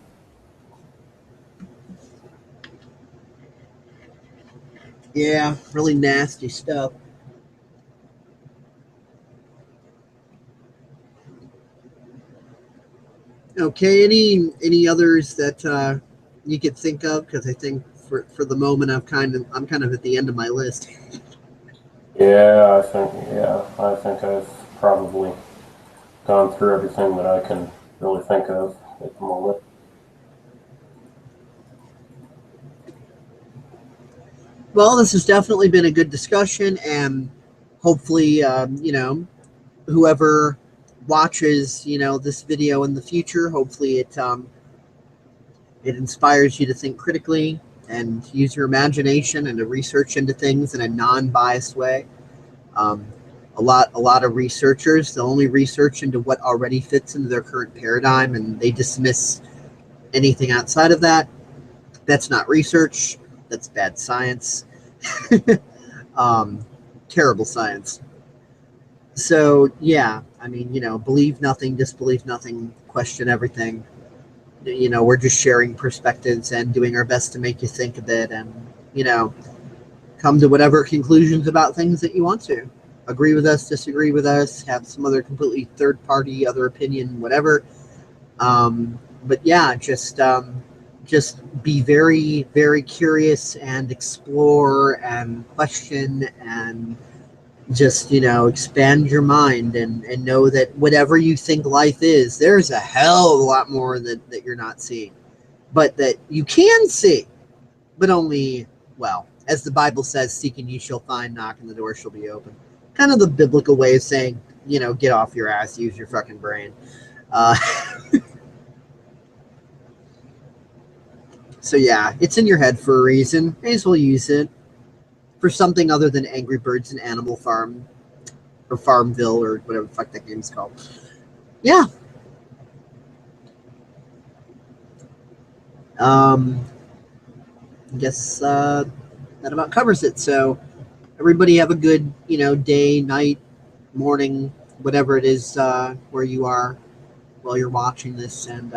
Yeah, really nasty stuff. Okay, any others that you could think of? Because I think for the moment I'm kind of at the end of my list. Yeah, I think I've probably gone through everything that I can really think of at the moment. Well, this has definitely been a good discussion, and hopefully, whoever watches, this video in the future, hopefully it inspires you to think critically and use your imagination and to research into things in a non-biased way. Um, a lot of researchers, they'll only research into what already fits into their current paradigm, and they dismiss anything outside of that. That's not research. That's bad science. um, Terrible science. So yeah, I mean, believe nothing, disbelieve nothing, question everything. We're just sharing perspectives and doing our best to make you think a bit, and come to whatever conclusions about things that you want to. Agree with us, disagree with us, have some other completely third party, other opinion, whatever. But yeah, just be very, very curious and explore and question, and just expand your mind, and know that whatever you think life is, there's a hell of a lot more that you're not seeing, but that you can see, but only, well, as the Bible says, seek and you shall find, knock and the door shall be open. Kind of the biblical way of saying, get off your ass, use your fucking brain. So yeah, it's in your head for a reason. May as well use it for something other than Angry Birds and Animal Farm, or Farmville, or whatever the fuck that game's called. Yeah. I guess that about covers it. So everybody have a good, day, night, morning, whatever it is where you are while you're watching this, and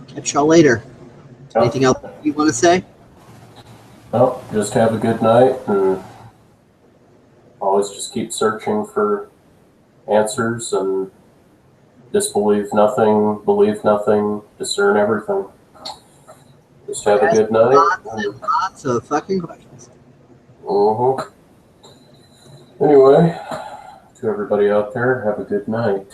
Catch y'all later. Yep. Anything else you want to say? Well, just have a good night, and always just keep searching for answers, and disbelieve nothing, believe nothing, discern everything. Just have a good night. Lots of fucking questions. Anyway, to everybody out there, have a good night.